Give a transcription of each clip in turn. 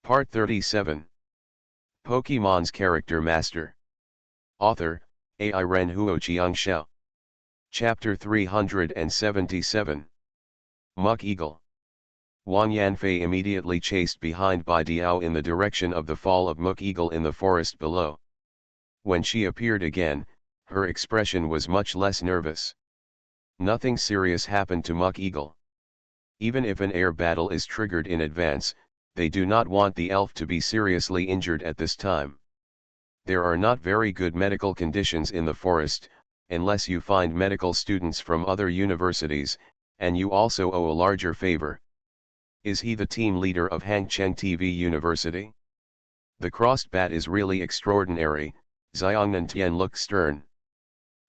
Part 37. Pokemon's Character Master. Author, Ai Ren Huoqiang Xiao. Chapter 377. Muck Eagle. Wang Yanfei immediately chased behind by Diao in the direction of the fall of Muck Eagle in the forest below. When she appeared again, her expression was much less nervous. Nothing serious happened to Muck Eagle. Even if an air battle is triggered in advance, they do not want the elf to be seriously injured at this time. There are not very good medical conditions in the forest, unless you find medical students from other universities, and you also owe a larger favor. Is he the team leader of Hangcheng TV University? The crossed bat is really extraordinary. Xiongnan Tian looked stern.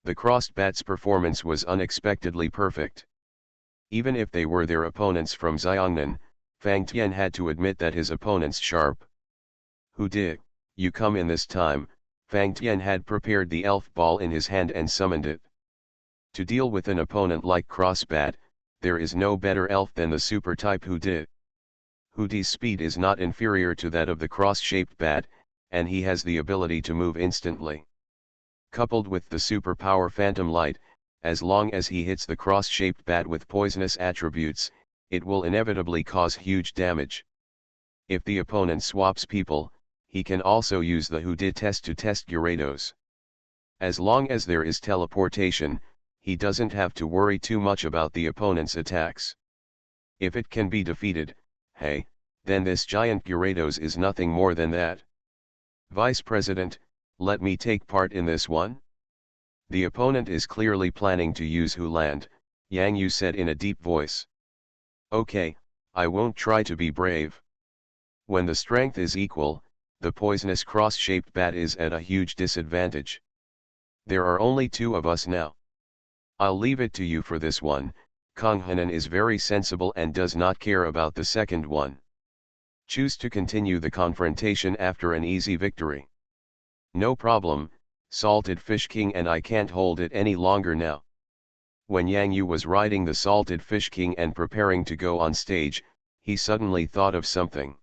The crossed bat's performance was unexpectedly perfect. Even if they were their opponents from Xiongnan, Fang Tian had to admit that his opponent's sharp. Who did you come in this time? Fang Tian had prepared the elf ball in his hand and summoned it. To deal with an opponent like Crossbat, there is no better elf than the super type Hoodi. Hoodi's speed is not inferior to that of the cross-shaped bat, and he has the ability to move instantly. Coupled with the superpower Phantom Light, as long as he hits the cross-shaped bat with poisonous attributes, it will inevitably cause huge damage. If the opponent swaps people, he can also use the Hoodi test to test Gyarados. As long as there is teleportation, he doesn't have to worry too much about the opponent's attacks. If it can be defeated, hey, then this giant Gyarados is nothing more than that. Vice President, let me take part in this one? The opponent is clearly planning to use Huland, Yang Yu said in a deep voice. Okay, I won't try to be brave. When the strength is equal, the poisonous cross-shaped bat is at a huge disadvantage. There are only two of us now. I'll leave it to you for this one. Kang Hanan is very sensible and does not care about the second one. Choose to continue the confrontation after an easy victory. No problem, Salted Fish King, and I can't hold it any longer now. When Yang Yu was riding the Salted Fish King and preparing to go on stage, he suddenly thought of something.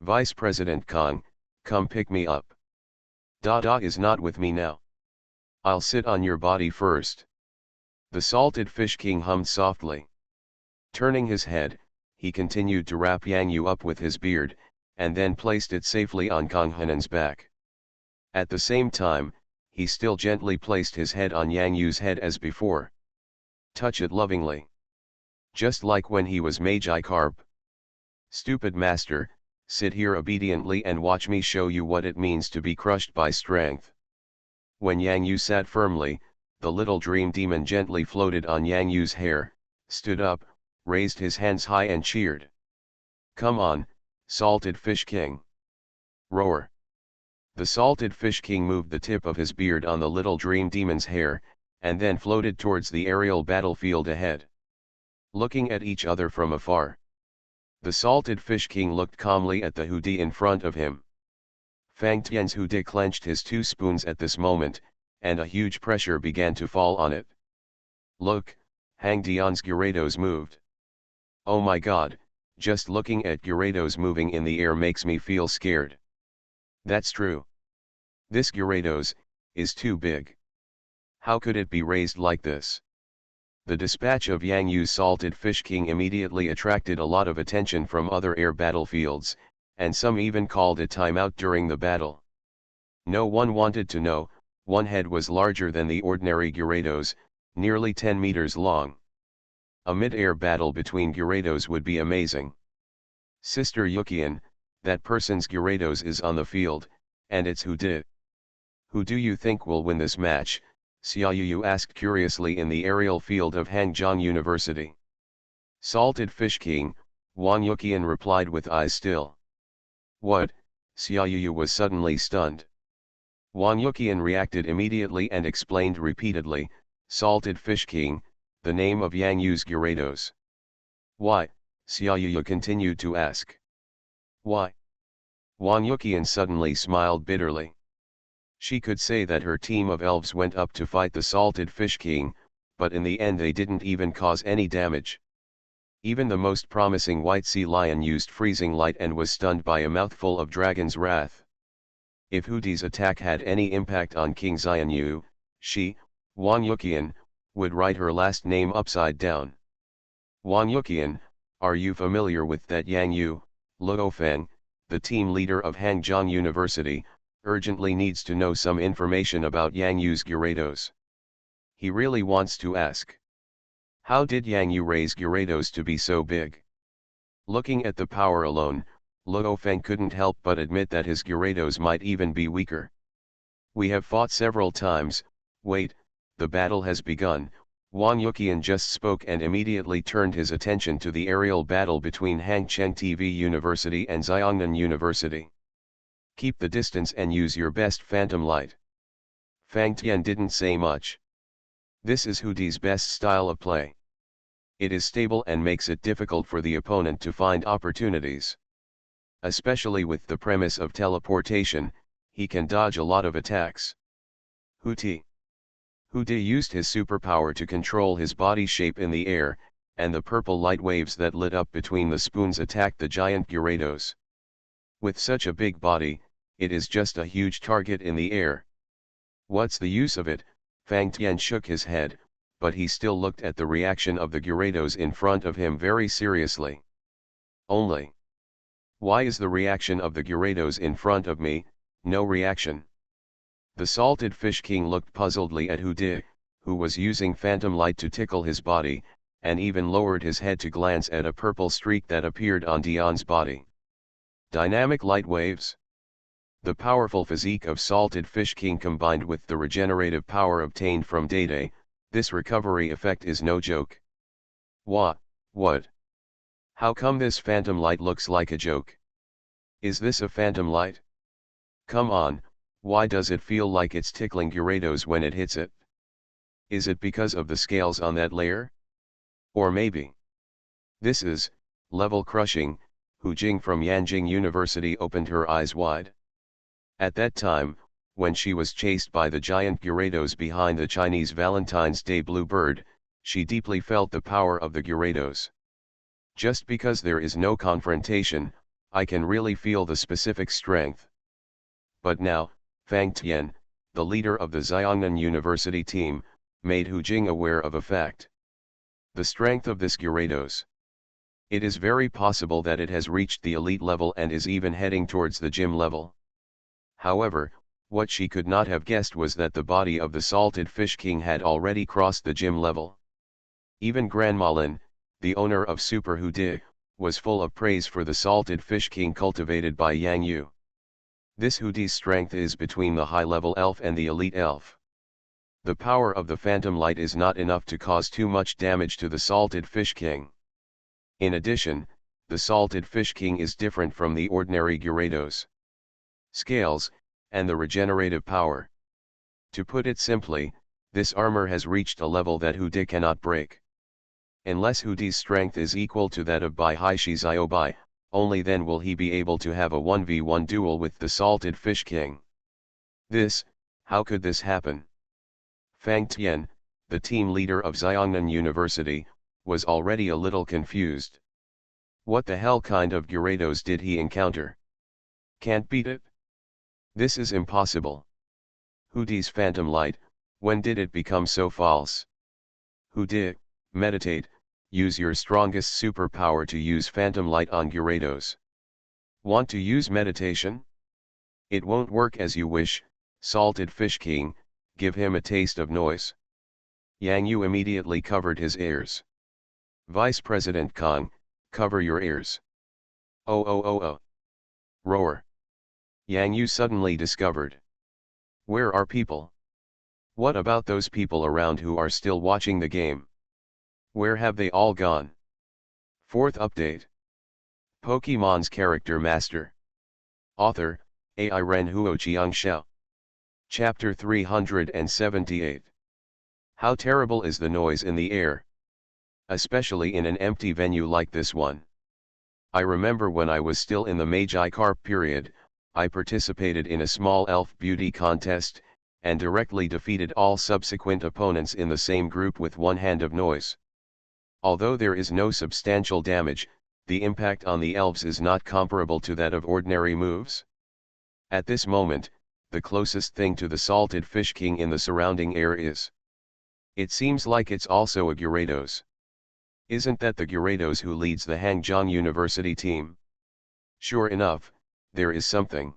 Vice President Kang, come pick me up. Dada is not with me now. I'll sit on your body first. The Salted Fish King hummed softly. Turning his head, he continued to wrap Yang Yu up with his beard, and then placed it safely on Kang Hanan's back. At the same time, he still gently placed his head on Yang Yu's head as before. Touch it lovingly. Just like when he was Magikarp. Stupid master, sit here obediently and watch me show you what it means to be crushed by strength. When Yang Yu sat firmly, the little dream demon gently floated on Yang Yu's hair, stood up, raised his hands high and cheered. Come on, Salted Fish King. Roar. The Salted Fish King moved the tip of his beard on the little dream demon's hair, and then floated towards the aerial battlefield ahead. Looking at each other from afar, the Salted Fish King looked calmly at the Hoodi in front of him. Fang Tian's Hoodi clenched his two spoons at this moment, and a huge pressure began to fall on it. Look, Hang Dian's Gyarados moved. Oh my god, just looking at Gyarados moving in the air makes me feel scared. That's true. This Gyarados is too big. How could it be raised like this? The dispatch of Yang Yu's Salted Fish King immediately attracted a lot of attention from other air battlefields, and some even called a timeout during the battle. No one wanted to know. One head was larger than the ordinary Gyarados, nearly 10 meters long. A mid-air battle between Gyarados would be amazing. Sister Yukian, that person's Gyarados is on the field, and it's Hoodi. Who do you think will win this match? Xiaoyu asked curiously in the aerial field of Hangzhou University. Salted Fish King, Wang Yukian replied with eyes still. What? Xiaoyu was suddenly stunned. Wang Yukian reacted immediately and explained repeatedly, Salted Fish King, the name of Yang Yu's Gyarados. Why? Xiaoyu continued to ask. Why? Wang Yukian suddenly smiled bitterly. She could say that her team of elves went up to fight the Salted Fish King, but in the end they didn't even cause any damage. Even the most promising white sea lion used freezing light and was stunned by a mouthful of dragon's wrath. If Hudi's attack had any impact on King Xianyu, she, Wang Yuqian, would write her last name upside down. Wang Yuqian, are you familiar with that Yang Yu? Luo Feng, the team leader of Hangzhou University, urgently needs to know some information about Yang Yu's Gyarados. He really wants to ask. How did Yang Yu raise Gyarados to be so big? Looking at the power alone, Luo Feng couldn't help but admit that his Gyarados might even be weaker. We have fought several times. Wait, the battle has begun. Wang Yuqian just spoke and immediately turned his attention to the aerial battle between Hangcheng TV University and Xiongnan University. Keep the distance and use your best phantom light. Fang Tian didn't say much. This is Hudi's best style of play. It is stable and makes it difficult for the opponent to find opportunities. Especially with the premise of teleportation, he can dodge a lot of attacks. Hudi used his superpower to control his body shape in the air, and the purple light waves that lit up between the spoons attacked the giant Gyarados. With such a big body, it is just a huge target in the air. What's the use of it? Fang Tian shook his head, but he still looked at the reaction of the Gyarados in front of him very seriously. Only. Why is the reaction of the Gyarados in front of me, no reaction? The Salted Fish King looked puzzledly at Hudi, who was using phantom light to tickle his body, and even lowered his head to glance at a purple streak that appeared on Dion's body. Dynamic light waves. The powerful physique of Salted Fish King combined with the regenerative power obtained from Dede, this recovery effect is no joke. What? How come this phantom light looks like a joke? Is this a phantom light? Come on, why does it feel like it's tickling Gyarados when it hits it? Is it because of the scales on that layer? Or maybe this is level crushing. Hu Jing from Yanjing University opened her eyes wide. At that time, when she was chased by the giant Gyarados behind the Chinese Valentine's Day bluebird, she deeply felt the power of the Gyarados. Just because there is no confrontation, I can really feel the specific strength. But now, Fang Tian, the leader of the Xiongnan University team, made Hu Jing aware of a fact. The strength of this Gyarados. It is very possible that it has reached the elite level and is even heading towards the gym level. However, what she could not have guessed was that the body of the Salted Fish King had already crossed the gym level. Even Grandma Lin, the owner of Super Hudi, was full of praise for the Salted Fish King cultivated by Yang Yu. This Hudi's strength is between the high-level elf and the elite elf. The power of the phantom light is not enough to cause too much damage to the Salted Fish King. In addition, the Salted Fish King is different from the ordinary Gyarados. Scales, and the regenerative power. To put it simply, this armor has reached a level that Hudi cannot break. Unless Hudi's strength is equal to that of Bai Haishi Bai, only then will he be able to have a 1v1 duel with the Salted Fish King. How could this happen? Fang Tian, the team leader of Xiongnan University, was already a little confused. What the hell kind of Gyarados did he encounter? Can't beat it? This is impossible. Hudi's phantom light, when did it become so false? Hudi, meditate, use your strongest superpower to use phantom light on Gyarados. Want to use meditation? It won't work as you wish, Salted Fish King, give him a taste of noise. Yang Yu immediately covered his ears. Vice President Kong, cover your ears. Oh. Roar. Yang Yu suddenly discovered. Where are people? What about those people around who are still watching the game? Where have they all gone? Fourth update. Pokémon's Character Master. Author, AI Renhuo Qiangxiao. Chapter 378. How terrible is the noise in the air? Especially in an empty venue like this one. I remember when I was still in the Magi-Carp period, I participated in a small elf beauty contest, and directly defeated all subsequent opponents in the same group with one hand of noise. Although there is no substantial damage, the impact on the elves is not comparable to that of ordinary moves. At this moment, the closest thing to the salted fish king in the surrounding air is. It seems like it's also a Gyarados. Isn't that the Gyarados who leads the Hangzhou University team? Sure enough, there is something.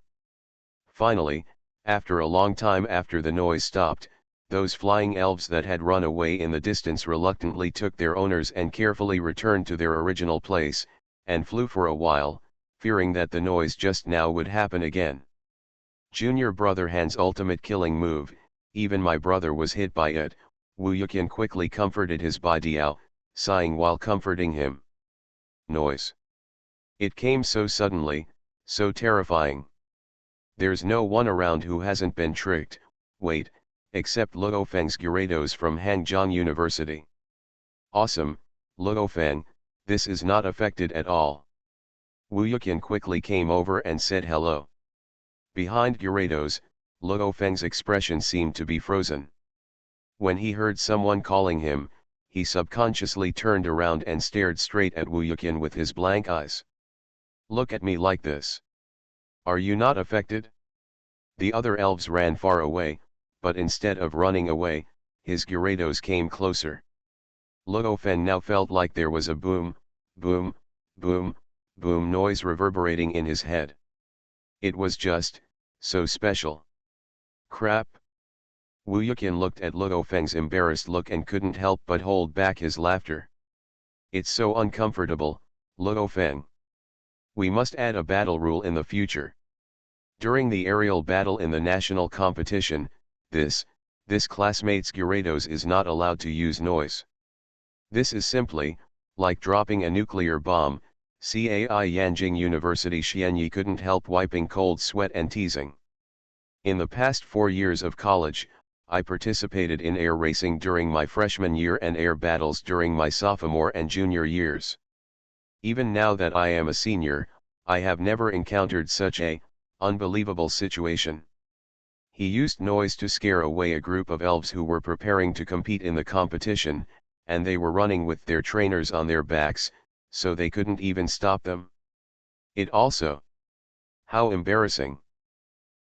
Finally, after a long time after the noise stopped, those flying elves that had run away in the distance reluctantly took their owners and carefully returned to their original place, and flew for a while, fearing that the noise just now would happen again. Junior brother Han's ultimate killing move, even my brother was hit by it. Wu Yuqian quickly comforted his Baidiao, sighing while comforting him. Noise. It came so suddenly, so terrifying. There's no one around who hasn't been tricked, wait, except Luo Feng's Gyarados from Hangzhou University. Awesome, Luo Feng, this is not affected at all. Wu Yuqian quickly came over and said hello. Behind Gyarados, Luo Feng's expression seemed to be frozen. When he heard someone calling him, he subconsciously turned around and stared straight at Wu Yuqian with his blank eyes. Look at me like this. Are you not affected? The other elves ran far away, but instead of running away, his Gyarados came closer. Luo Feng now felt like there was a boom, boom, boom, boom noise reverberating in his head. It was just, so special. Crap. Wu Yuqian looked at Luo Feng's embarrassed look and couldn't help but hold back his laughter. It's so uncomfortable, Luo Feng. We must add a battle rule in the future. During the aerial battle in the national competition, this classmate's Gyarados is not allowed to use noise. This is simply, like dropping a nuclear bomb. CAI Yanjing University Xianyi couldn't help wiping cold sweat and teasing. In the past 4 years of college, I participated in air racing during my freshman year and air battles during my sophomore and junior years. Even now that I am a senior, I have never encountered such a unbelievable situation. He used noise to scare away a group of elves who were preparing to compete in the competition, and they were running with their trainers on their backs, so they couldn't even stop them. It also. How embarrassing.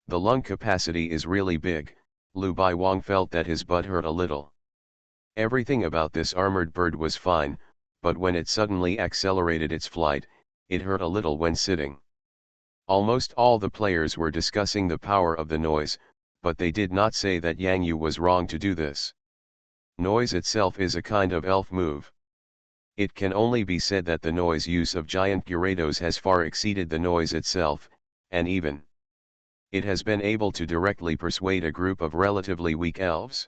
The lung capacity is really big. Lu Baiwang felt that his butt hurt a little. Everything about this armored bird was fine, but when it suddenly accelerated its flight, it hurt a little when sitting. Almost all the players were discussing the power of the noise, but they did not say that Yang Yu was wrong to do this. Noise itself is a kind of elf move. It can only be said that the noise use of giant Gyarados has far exceeded the noise itself, and even it has been able to directly persuade a group of relatively weak elves.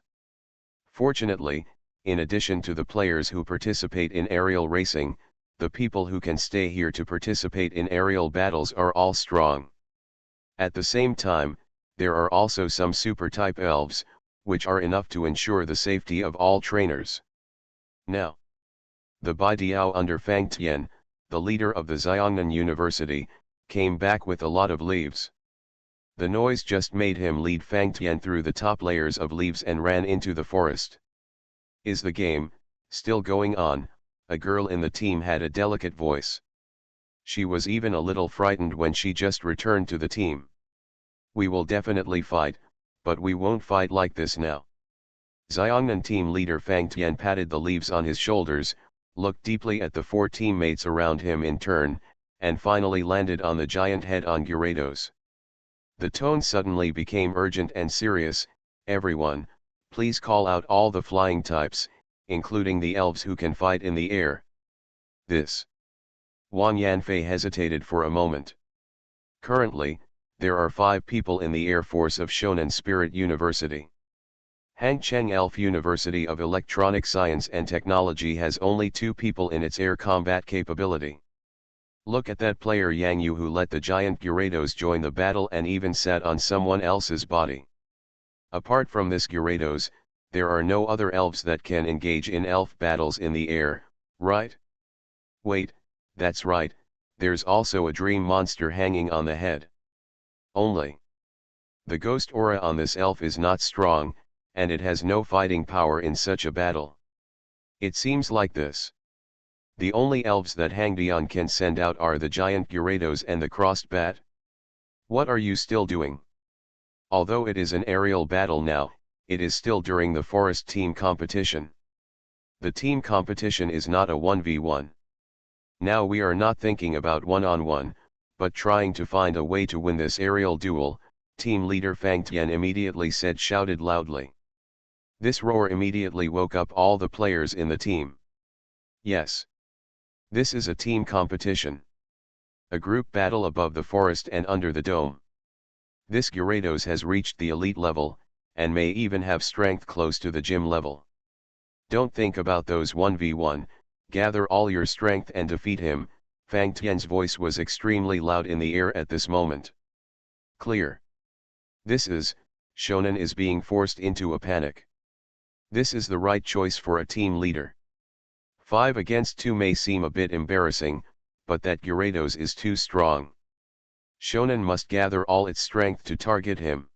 Fortunately, in addition to the players who participate in aerial racing, the people who can stay here to participate in aerial battles are all strong. At the same time, there are also some super-type elves, which are enough to ensure the safety of all trainers. Now, the Baidiao under Fang Tian, the leader of the Xiongnan University, came back with a lot of leaves. The noise just made him lead Fang Tian through the top layers of leaves and ran into the forest. Is the game still going on? A girl in the team had a delicate voice. She was even a little frightened when she just returned to the team. We will definitely fight, but we won't fight like this now. Xiongnan team leader Fang Tian patted the leaves on his shoulders, looked deeply at the 4 teammates around him in turn, and finally landed on the giant head-on Gyarados. The tone suddenly became urgent and serious. Everyone, please call out all the flying types, including the elves who can fight in the air. This. Wang Yanfei hesitated for a moment. Currently, there are 5 people in the Air Force of Shonan Spirit University. Hangcheng Elf University of Electronic Science and Technology has only 2 people in its air combat capability. Look at that player Yang Yu who let the giant Gyarados join the battle and even sat on someone else's body. Apart from this Gyarados, there are no other elves that can engage in elf battles in the air, right? Wait, that's right, there's also a dream monster hanging on the head. Only. The ghost aura on this elf is not strong, and it has no fighting power in such a battle. It seems like this. The only elves that Hangdion can send out are the giant Gyarados and the crossed bat. What are you still doing? Although it is an aerial battle now, it is still during the forest team competition. The team competition is not a 1v1. Now we are not thinking about one-on-one, but trying to find a way to win this aerial duel, team leader Fang Tian immediately shouted loudly. This roar immediately woke up all the players in the team. Yes. This is a team competition. A group battle above the forest and under the dome. This Gyarados has reached the elite level, and may even have strength close to the gym level. Don't think about those 1v1, gather all your strength and defeat him. Fang Tian's voice was extremely loud in the air at this moment. Clear. This is, Shonen is being forced into a panic. This is the right choice for a team leader. 5 against 2 may seem a bit embarrassing, but that Gyarados is too strong. Shonen must gather all its strength to target him.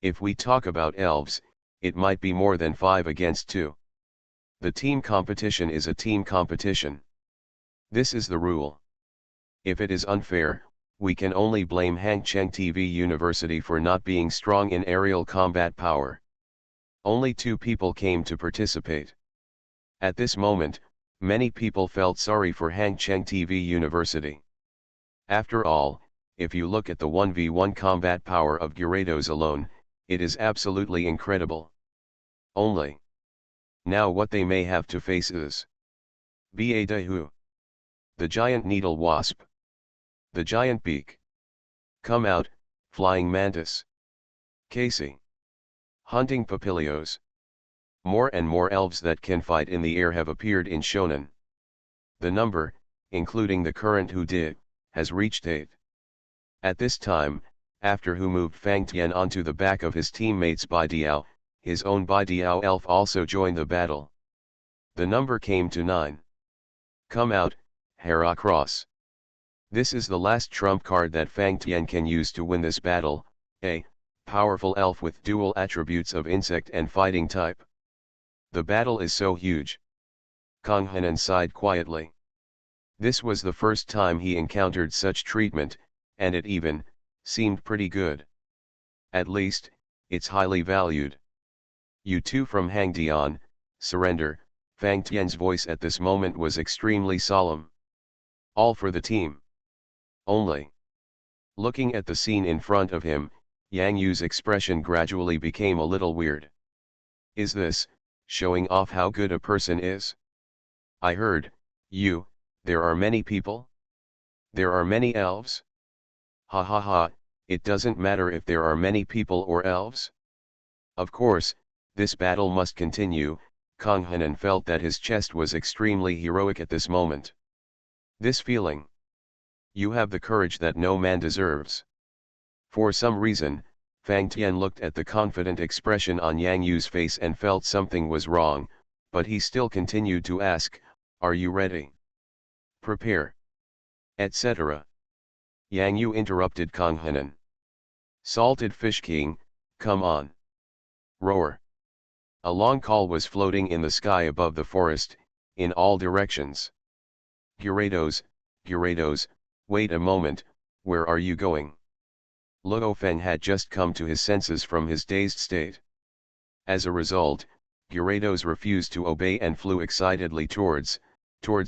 If we talk about elves, it might be more than 5 against 2. The team competition is a team competition. This is the rule. If it is unfair, we can only blame Hangcheng TV University for not being strong in aerial combat power. Only 2 people came to participate. At this moment, many people felt sorry for Hangcheng TV University. After all, if you look at the 1v1 combat power of Gyarados alone, it is absolutely incredible. Only. Now what they may have to face is Ba-Dahu. The giant needle wasp. The giant beak. Come out, flying mantis. Casey. Hunting papilios. More and more elves that can fight in the air have appeared in Shonen. The number, including the current Who did, has reached 8. At this time, after Who moved Fang Tian onto the back of his teammates Baidiao, his own Baidiao elf also joined the battle. The number came to 9. Come out, Heracross. This is the last trump card that Fang Tian can use to win this battle, a powerful elf with dual attributes of insect and fighting type. The battle is so huge. Kang Henan sighed quietly. This was the first time he encountered such treatment, and it even seemed pretty good. At least, it's highly valued. You two from Hangdian, surrender. Fang Tian's voice at this moment was extremely solemn. All for the team. Only. Looking at the scene in front of him, Yang Yu's expression gradually became a little weird. Is this showing off how good a person is? I heard, there are many people? There are many elves? Ha ha ha, it doesn't matter if there are many people or elves. Of course, this battle must continue. Kang Henan felt that his chest was extremely heroic at this moment. This feeling. You have the courage that no man deserves. For some reason, Fang Tian looked at the confident expression on Yang Yu's face and felt something was wrong, but he still continued to ask, are you ready? Prepare. Etc. Yang Yu interrupted Kang Henan. Salted Fish King, come on. Roar. A long call was floating in the sky above the forest, in all directions. Gyarados, Gyarados, wait a moment, where are you going? Luo Feng had just come to his senses from his dazed state. As a result, Gyarados refused to obey and flew excitedly towards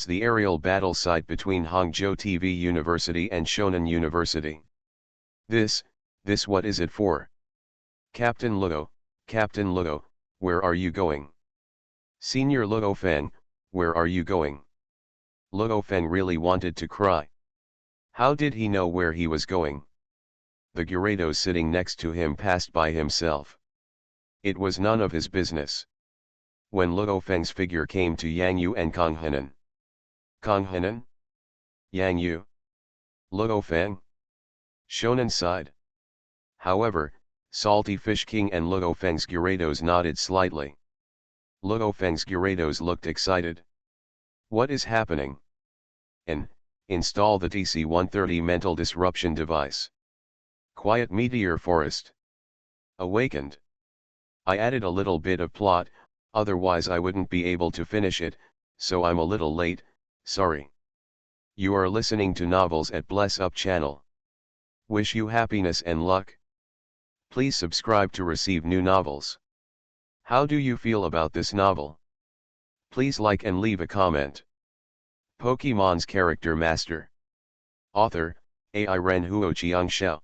the aerial battle site between Hangzhou TV University and Shonan University. This what is it for? Captain Luo, where are you going? Senior Luo Feng, where are you going? Luo Feng really wanted to cry. How did he know where he was going? The Gyarados sitting next to him passed by himself. It was none of his business. When Luo Feng's figure came to Yang Yu and Kang Henan. Kang Henan? Yang Yu? Luo Feng? Shonen sighed. However, Salty Fish King and Luo Feng's Gyarados nodded slightly. Luo Feng's Gyarados looked excited. What is happening? Install the DC-130 mental disruption device. Quiet Meteor Forest. Awakened. I added a little bit of plot, otherwise I wouldn't be able to finish it, so I'm a little late. Sorry. You are listening to Novels at Bless Up channel. Wish you happiness and luck. Please subscribe to receive new novels. How do you feel about this novel? Please like and leave a comment. Pokemon's Character Master. Author, AI Ren Huo Shao.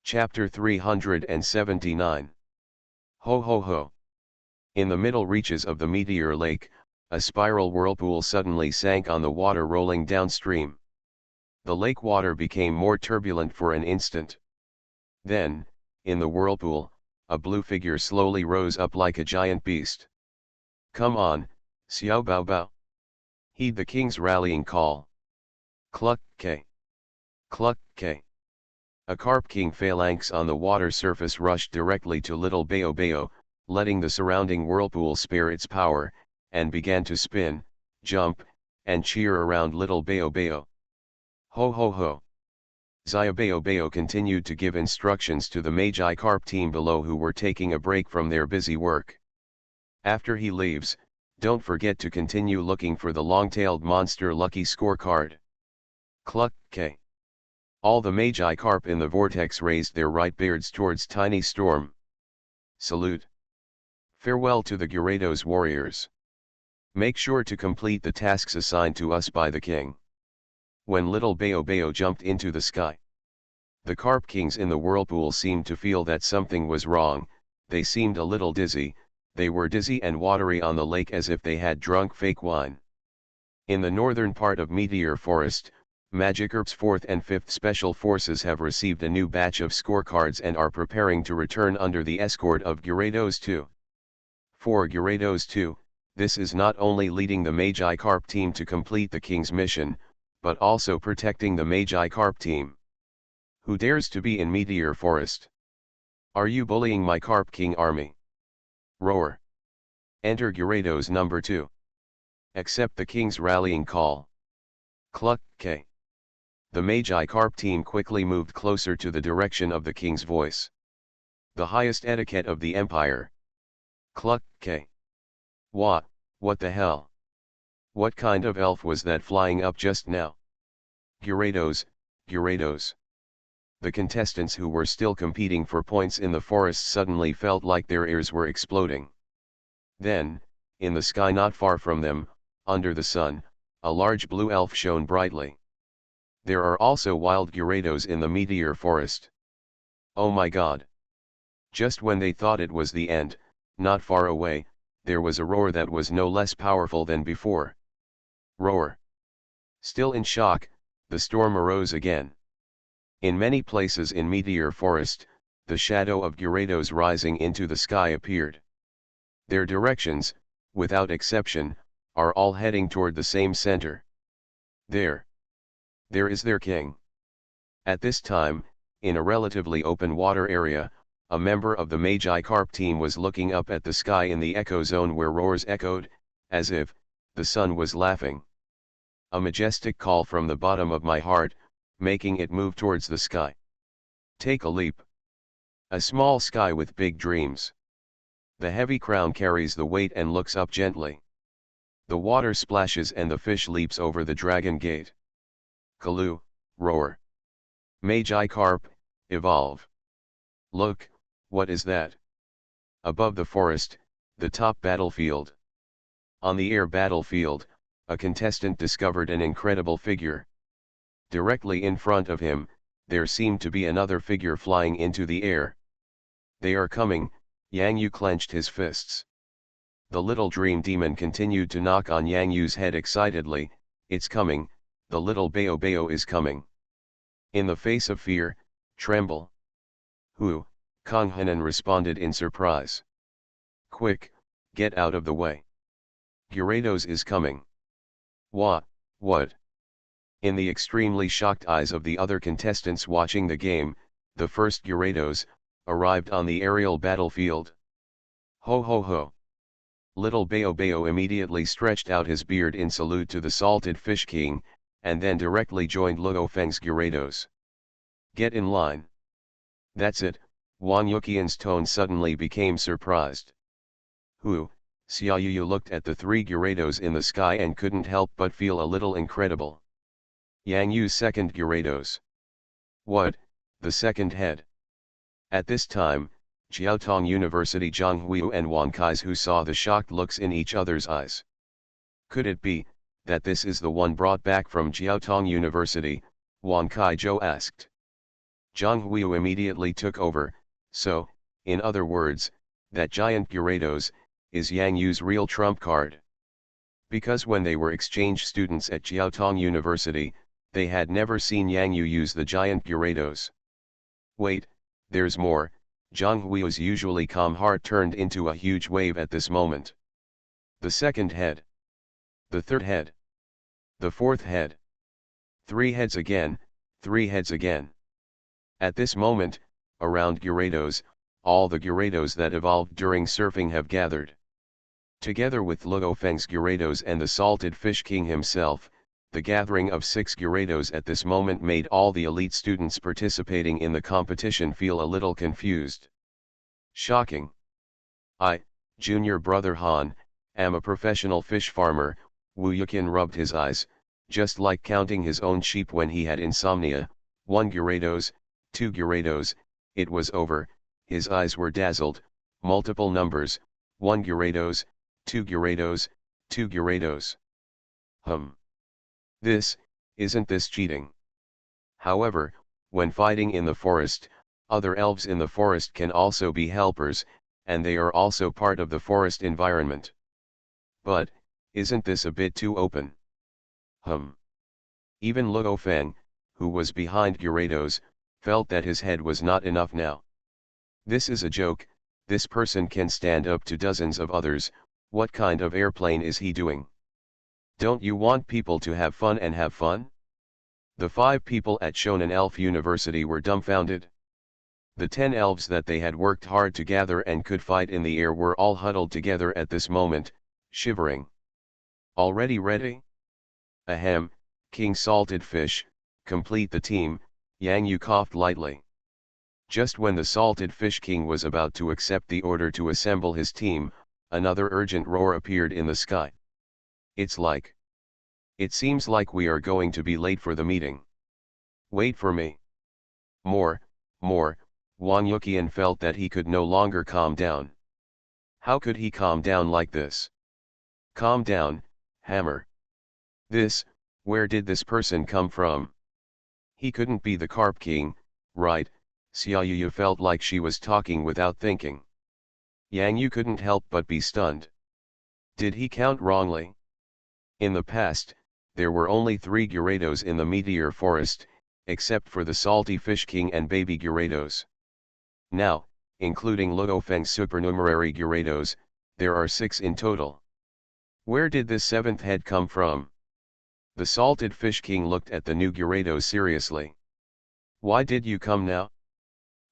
Chapter 379. Ho ho ho. In the middle reaches of the Meteor Lake, a spiral whirlpool suddenly sank on the water rolling downstream. The lake water became more turbulent for an instant. Then, in the whirlpool, a blue figure slowly rose up like a giant beast. Come on, Xiao Bao Bao. Heed the king's rallying call. Cluck K. Cluck K. A carp king phalanx on the water surface rushed directly to little Bao Bao, letting the surrounding whirlpool spare its power, and began to spin, jump, and cheer around little Bao Bao. Ho ho ho. Zia Bao Bao continued to give instructions to the Magi Carp team below who were taking a break from their busy work. After he leaves, don't forget to continue looking for the long-tailed monster lucky scorecard. Cluck K. All the Magi Carp in the vortex raised their right beards towards Tiny Storm. Salute. Farewell to the Gyarados warriors. Make sure to complete the tasks assigned to us by the king. When little Bao Bao jumped into the sky, the Carp Kings in the whirlpool seemed to feel that something was wrong. They seemed a little dizzy. They were dizzy and watery on the lake as if they had drunk fake wine. In the northern part of Meteor Forest, Magikarp's 4th and 5th Special Forces have received a new batch of scorecards and are preparing to return under the escort of Gyarados 2. For Gyarados 2, this is not only leading the Magi Carp team to complete the king's mission, but also protecting the Magi Carp team. Who dares to be in Meteor Forest? Are you bullying my Carp King army? Roar. Enter Gyarados number 2. Accept the king's rallying call. Cluck K. The Magi Carp team quickly moved closer to the direction of the king's voice. The highest etiquette of the empire. Cluck K. What the hell? What kind of elf was that flying up just now? Gyarados, Gyarados. The contestants who were still competing for points in the forest suddenly felt like their ears were exploding. Then, in the sky not far from them, under the sun, a large blue elf shone brightly. There are also wild Gyarados in the Meteor Forest. Oh my god! Just when they thought it was the end, not far away, there was a roar that was no less powerful than before. Roar. Still in shock, the storm arose again. In many places in Meteor Forest, the shadow of Gyarados rising into the sky appeared. Their directions, without exception, are all heading toward the same center. There is their king. At this time, in a relatively open water area, a member of the Magi Carp team was looking up at the sky in the echo zone where roars echoed, as if the sun was laughing. A majestic call from the bottom of my heart, making it move towards the sky. Take a leap. A small sky with big dreams. The heavy crown carries the weight and looks up gently. The water splashes and the fish leaps over the dragon gate. Kalu, roar. Magi Carp, evolve. Look, what is that? Above the forest, the top battlefield. On the air battlefield, a contestant discovered an incredible figure. Directly in front of him, there seemed to be another figure flying into the air. They are coming, Yang Yu clenched his fists. The little dream demon continued to knock on Yang Yu's head excitedly. It's coming, the little Bao Bao is coming. In the face of fear, tremble. Who? Kang Hanan responded in surprise. Quick, get out of the way. Gyarados is coming. What? In the extremely shocked eyes of the other contestants watching the game, the first Gyarados arrived on the aerial battlefield. Ho ho ho. Little Bao Bao immediately stretched out his beard in salute to the Salted Fish King, and then directly joined Luo Feng's Gyarados. Get in line. That's it, Wang Yuqian's tone suddenly became surprised. Who? Xiaoyu looked at the three Gyarados in the sky and couldn't help but feel a little incredible. Yang Yu's second Gyarados. What, the second head? At this time, Jiaotong University Zhonghuiyu and Wang Kaizhu saw the shocked looks in each other's eyes. Could it be that this is the one brought back from Jiaotong University? Wang Kaizhou asked. Zhonghuiyu immediately took over, so, in other words, that giant Gyarados is Yang Yu's real trump card. Because when they were exchange students at Jiaotong University, they had never seen Yang Yu use the giant Gyarados. Wait, there's more. Zhonghuiyu's usually calm heart turned into a huge wave at this moment. The second head. The third head. The fourth head. 3 heads again, 3 heads again. At this moment, around Gyarados, all the Gyarados that evolved during surfing have gathered. Together with Luo Feng's Gyarados and the Salted Fish King himself, the gathering of 6 Gyarados at this moment made all the elite students participating in the competition feel a little confused. Shocking. I, junior brother Han, am a professional fish farmer. Wu Yuqin rubbed his eyes, just like counting his own sheep when he had insomnia. 1 Gyarados, 2 Gyarados, it was over, his eyes were dazzled, multiple numbers, 1 Gyarados, 2 Gyarados, 2 Gyarados. Isn't this cheating? However, when fighting in the forest, other elves in the forest can also be helpers, and they are also part of the forest environment. But, isn't this a bit too open? Even Luo Feng, who was behind Gyarados, felt that his head was not enough now. This is a joke, this person can stand up to dozens of others, what kind of airplane is he doing? Don't you want people to have fun and have fun? The 5 people at Shonen Elf University were dumbfounded. The 10 elves that they had worked hard to gather and could fight in the air were all huddled together at this moment, shivering. Already ready? Ahem, King Salted Fish, complete the team. Yang Yu coughed lightly. Just when the Salted Fish King was about to accept the order to assemble his team, another urgent roar appeared in the sky. It seems like we are going to be late for the meeting. Wait for me. More. Wang Yuqian felt that he could no longer calm down. How could he calm down like this? Calm down, hammer. Where did this person come from? He couldn't be the Carp King, right? Xiaoyu felt like she was talking without thinking. Yang Yu couldn't help but be stunned. Did he count wrongly? In the past, there were only 3 Gyarados in the Meteor Forest, except for the Salty Fish King and Baby Gyarados. Now, including Luo Feng's supernumerary Gyarados, there are 6 in total. Where did this 7th head come from? The Salted Fish King looked at the new Gyarados seriously. Why did you come now?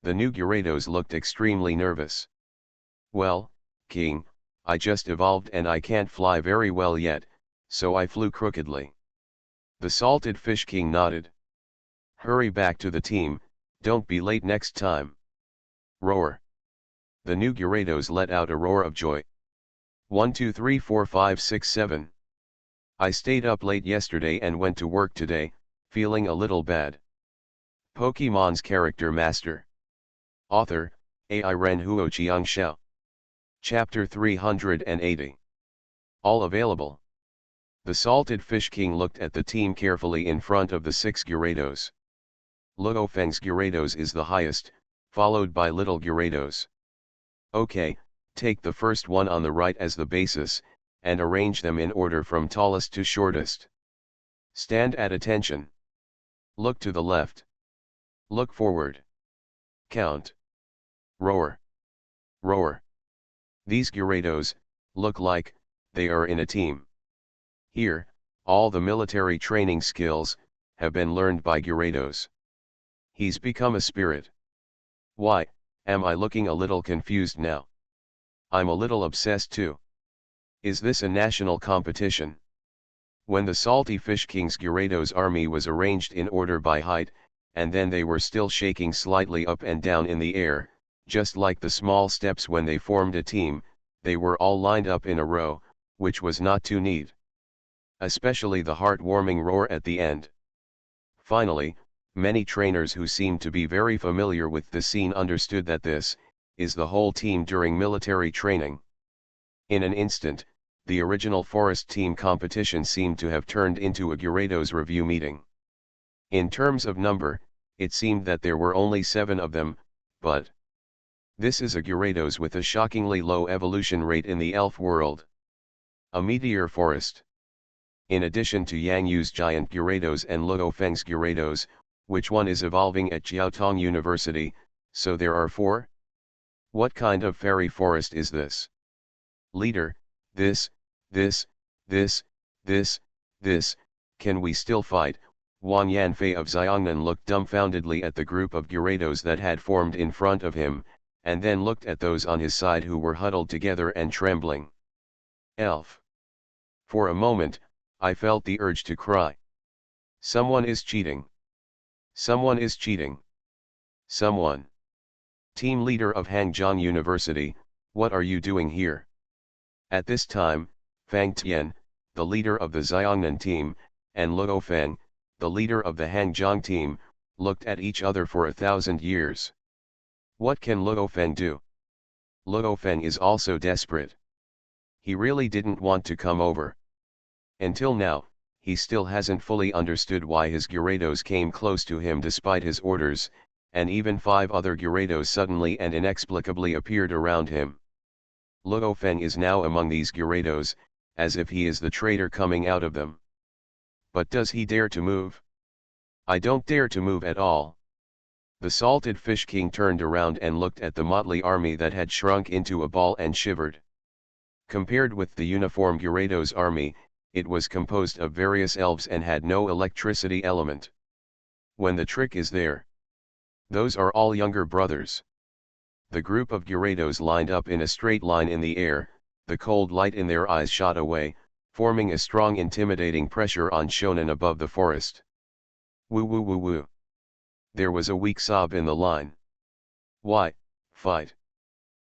The new Gyarados looked extremely nervous. Well, King, I just evolved and I can't fly very well yet, so I flew crookedly. The Salted Fish King nodded. Hurry back to the team, don't be late next time. Roar. The new Gyarados let out a roar of joy. 1 2 3 4 5 6 7. I stayed up late yesterday and went to work today, feeling a little bad. Pokemon's Character Master. Author, AI Ren Huo Chiang Xiao. Chapter 380. All available. The Salted Fish King looked at the team carefully in front of the 6 Gyarados. Luo Feng's Gyarados is the highest, followed by Little Gyarados. Okay, take the first one on the right as the basis, and arrange them in order from tallest to shortest. Stand at attention. Look to the left. Look forward. Count. Roar. Roar. These Gyarados, look like, they are in a team. Here, all the military training skills, have been learned by Gyarados. He's become a spirit. Why, am I looking a little confused now? I'm a little obsessed too. Is this a national competition? When the Salty Fish King's Gyarados army was arranged in order by height, and then they were still shaking slightly up and down in the air, just like the small steps when they formed a team, they were all lined up in a row, which was not too neat. Especially the heartwarming roar at the end. Finally, many trainers who seemed to be very familiar with the scene understood that this is the whole team during military training. In an instant, the original forest team competition seemed to have turned into a Gyarados review meeting. In terms of number, it seemed that there were only 7 of them, but this is a Gyarados with a shockingly low evolution rate in the elf world. A meteor forest. In addition to Yang Yu's giant Gyarados and Luo Feng's Gyarados, which one is evolving at Jiaotong University, so there are 4? What kind of fairy forest is this? Leader, this, can we still fight? Wang Yanfei of Xiongnan looked dumbfoundedly at the group of Gyarados that had formed in front of him, and then looked at those on his side who were huddled together and trembling. Elf. For a moment, I felt the urge to cry. Someone is cheating. Someone is cheating. Someone. Team leader of Hangzhou University, what are you doing here? At this time, Fang Tian, the leader of the Xiongnan team, and Luo Feng, the leader of the Hangzhou team, looked at each other for 1,000 years. What can Luo Feng do? Luo Feng is also desperate. He really didn't want to come over. Until now, he still hasn't fully understood why his Gyarados came close to him despite his orders, and even 5 other Gyarados suddenly and inexplicably appeared around him. Luo Feng is now among these Gyarados, as if he is the traitor coming out of them. But does he dare to move? I don't dare to move at all. The Salted Fish King turned around and looked at the motley army that had shrunk into a ball and shivered. Compared with the uniform Gyarados army, it was composed of various elves and had no electricity element. When the trick is there. Those are all younger brothers. The group of Gyarados lined up in a straight line in the air, the cold light in their eyes shot away, forming a strong intimidating pressure on Shonen above the forest. Woo woo woo woo. There was a weak sob in the line. Why, fight.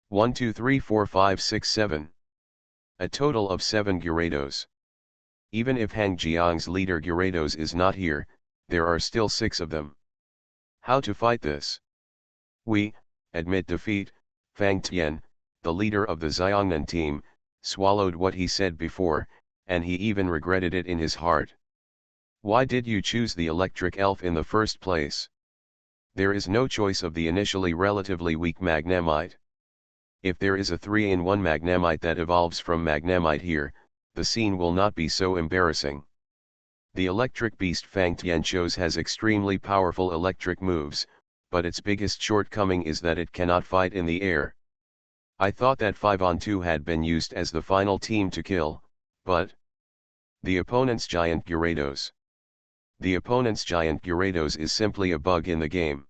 1 2 3 4 5 6 7. A total of 7 Gyarados. Even if Hangjiang's leader Gyarados is not here, there are still 6 of them. How to fight this? We admit defeat. Fang Tian, the leader of the Xiongnan team, swallowed what he said before, and he even regretted it in his heart. Why did you choose the electric elf in the first place? There is no choice of the initially relatively weak Magnemite. If there is a 3-in-1 Magnemite that evolves from Magnemite here, the scene will not be so embarrassing. The electric beast Fang Tian chose has extremely powerful electric moves, but its biggest shortcoming is that it cannot fight in the air. I thought that 5-on-2 had been used as the final team to kill, but the opponent's giant Gyarados. The opponent's giant Gyarados is simply a bug in the game.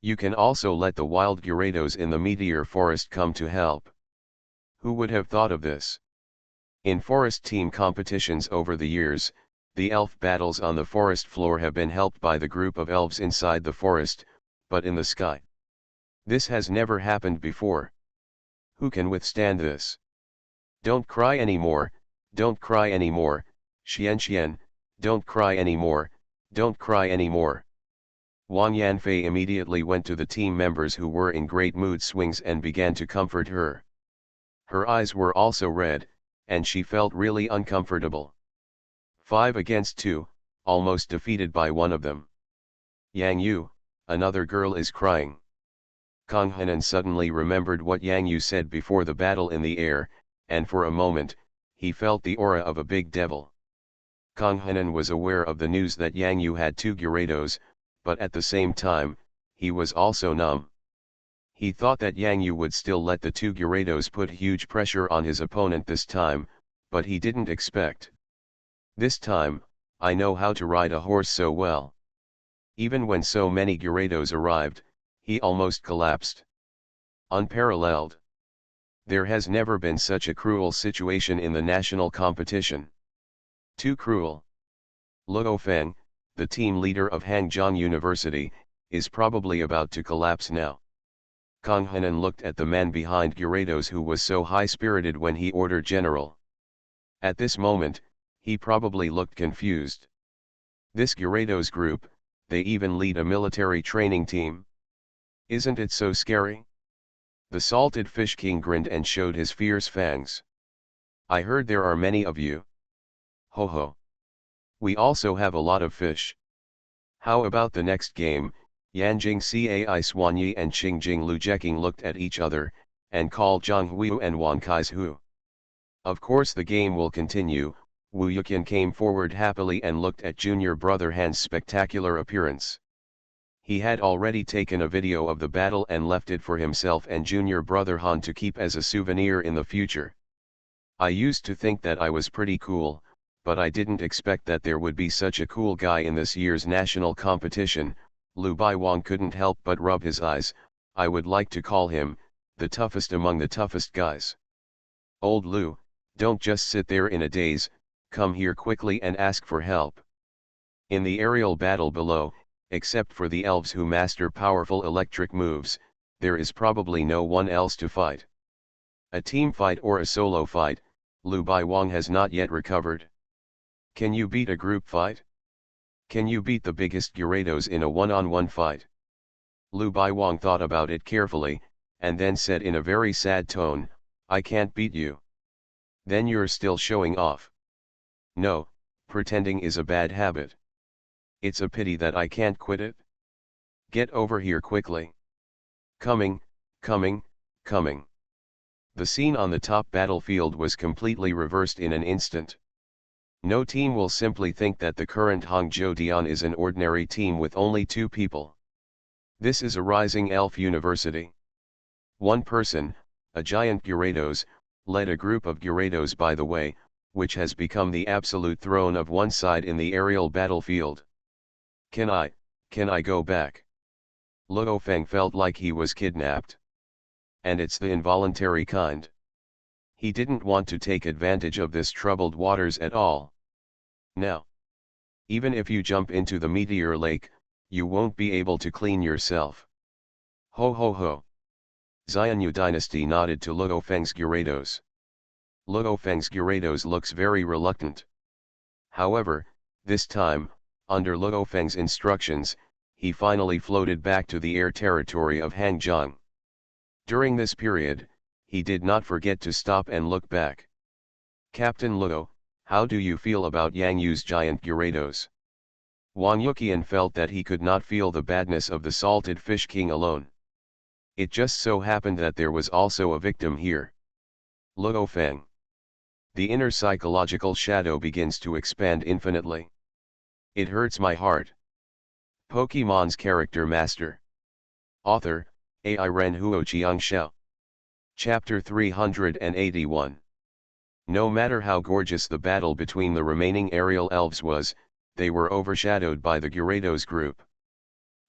You can also let the wild Gyarados in the meteor forest come to help. Who would have thought of this? In forest team competitions over the years, the elf battles on the forest floor have been helped by the group of elves inside the forest, but in the sky. This has never happened before. Who can withstand this? Don't cry anymore, don't cry anymore, Xian, don't cry anymore, don't cry anymore. Wang Yanfei immediately went to the team members who were in great mood swings and began to comfort her. Her eyes were also red, and she felt really uncomfortable. 5 against 2, almost defeated by one of them. Yang Yu, another girl is crying. Kang Henan suddenly remembered what Yang Yu said before the battle in the air, and for a moment, he felt the aura of a big devil. Kang Henan was aware of the news that Yang Yu had 2 Gyarados, but at the same time, he was also numb. He thought that Yang Yu would still let the 2 Gyarados put huge pressure on his opponent this time, but he didn't expect. This time, I know how to ride a horse so well. Even when so many Gyarados arrived, he almost collapsed. Unparalleled. There has never been such a cruel situation in the national competition. Too cruel. Luo Feng, the team leader of Hangzhou University, is probably about to collapse now. Kang Hanan looked at the man behind Gyarados who was so high-spirited when he ordered General. At this moment, he probably looked confused. This Gyarados group, they even lead a military training team. Isn't it so scary? The salted fish king grinned and showed his fierce fangs. I heard there are many of you. Ho ho. We also have a lot of fish. How about the next game? Yanjing Cai Xuanyi and Qingjing Lu Jeking looked at each other, and called Zhang Huiyu and Wan Kai's. Of course the game will continue. Wu Yuqian came forward happily and looked at junior brother Han's spectacular appearance. He had already taken a video of the battle and left it for himself and junior brother Han to keep as a souvenir in the future. I used to think that I was pretty cool, but I didn't expect that there would be such a cool guy in this year's national competition. Lu Baiwang couldn't help but rub his eyes. I would like to call him, the toughest among the toughest guys. Old Lu, don't just sit there in a daze, come here quickly and ask for help. In the aerial battle below, except for the elves who master powerful electric moves, there is probably no one else to fight. A team fight or a solo fight, Lu Baiwang has not yet recovered. Can you beat a group fight? Can you beat the biggest Gyarados in a one-on-one fight? Lu Baiwang thought about it carefully, and then said in a very sad tone, I can't beat you. Then you're still showing off. No, pretending is a bad habit. It's a pity that I can't quit it. Get over here quickly. Coming, coming, coming. The scene on the top battlefield was completely reversed in an instant. No team will simply think that the current Hangzhou Dian is an ordinary team with only 2 people. This is a rising elf university. One person, a giant Gyarados, led a group of Gyarados by the way, which has become the absolute throne of one side in the aerial battlefield. Can I go back? Luo Feng felt like he was kidnapped. And it's the involuntary kind. He didn't want to take advantage of this troubled waters at all. Now, even if you jump into the meteor lake, you won't be able to clean yourself. Ho ho ho. Xianyu dynasty nodded to Luo Feng's Gyarados. Luo Feng's Gyarados looks very reluctant. However, this time, under Luo Feng's instructions, he finally floated back to the air territory of Hangzhou. During this period, he did not forget to stop and look back. Captain Luo, how do you feel about Yang Yu's giant Gyarados? Wang Yuqian felt that he could not feel the badness of the salted fish king alone. It just so happened that there was also a victim here. Luo Feng. The inner psychological shadow begins to expand infinitely. It hurts my heart. Pokemon's Character Master. Author, AI Ren Huo Chiang Xiao. Chapter 381. No matter how gorgeous the battle between the remaining aerial elves was, they were overshadowed by the Gyarados group.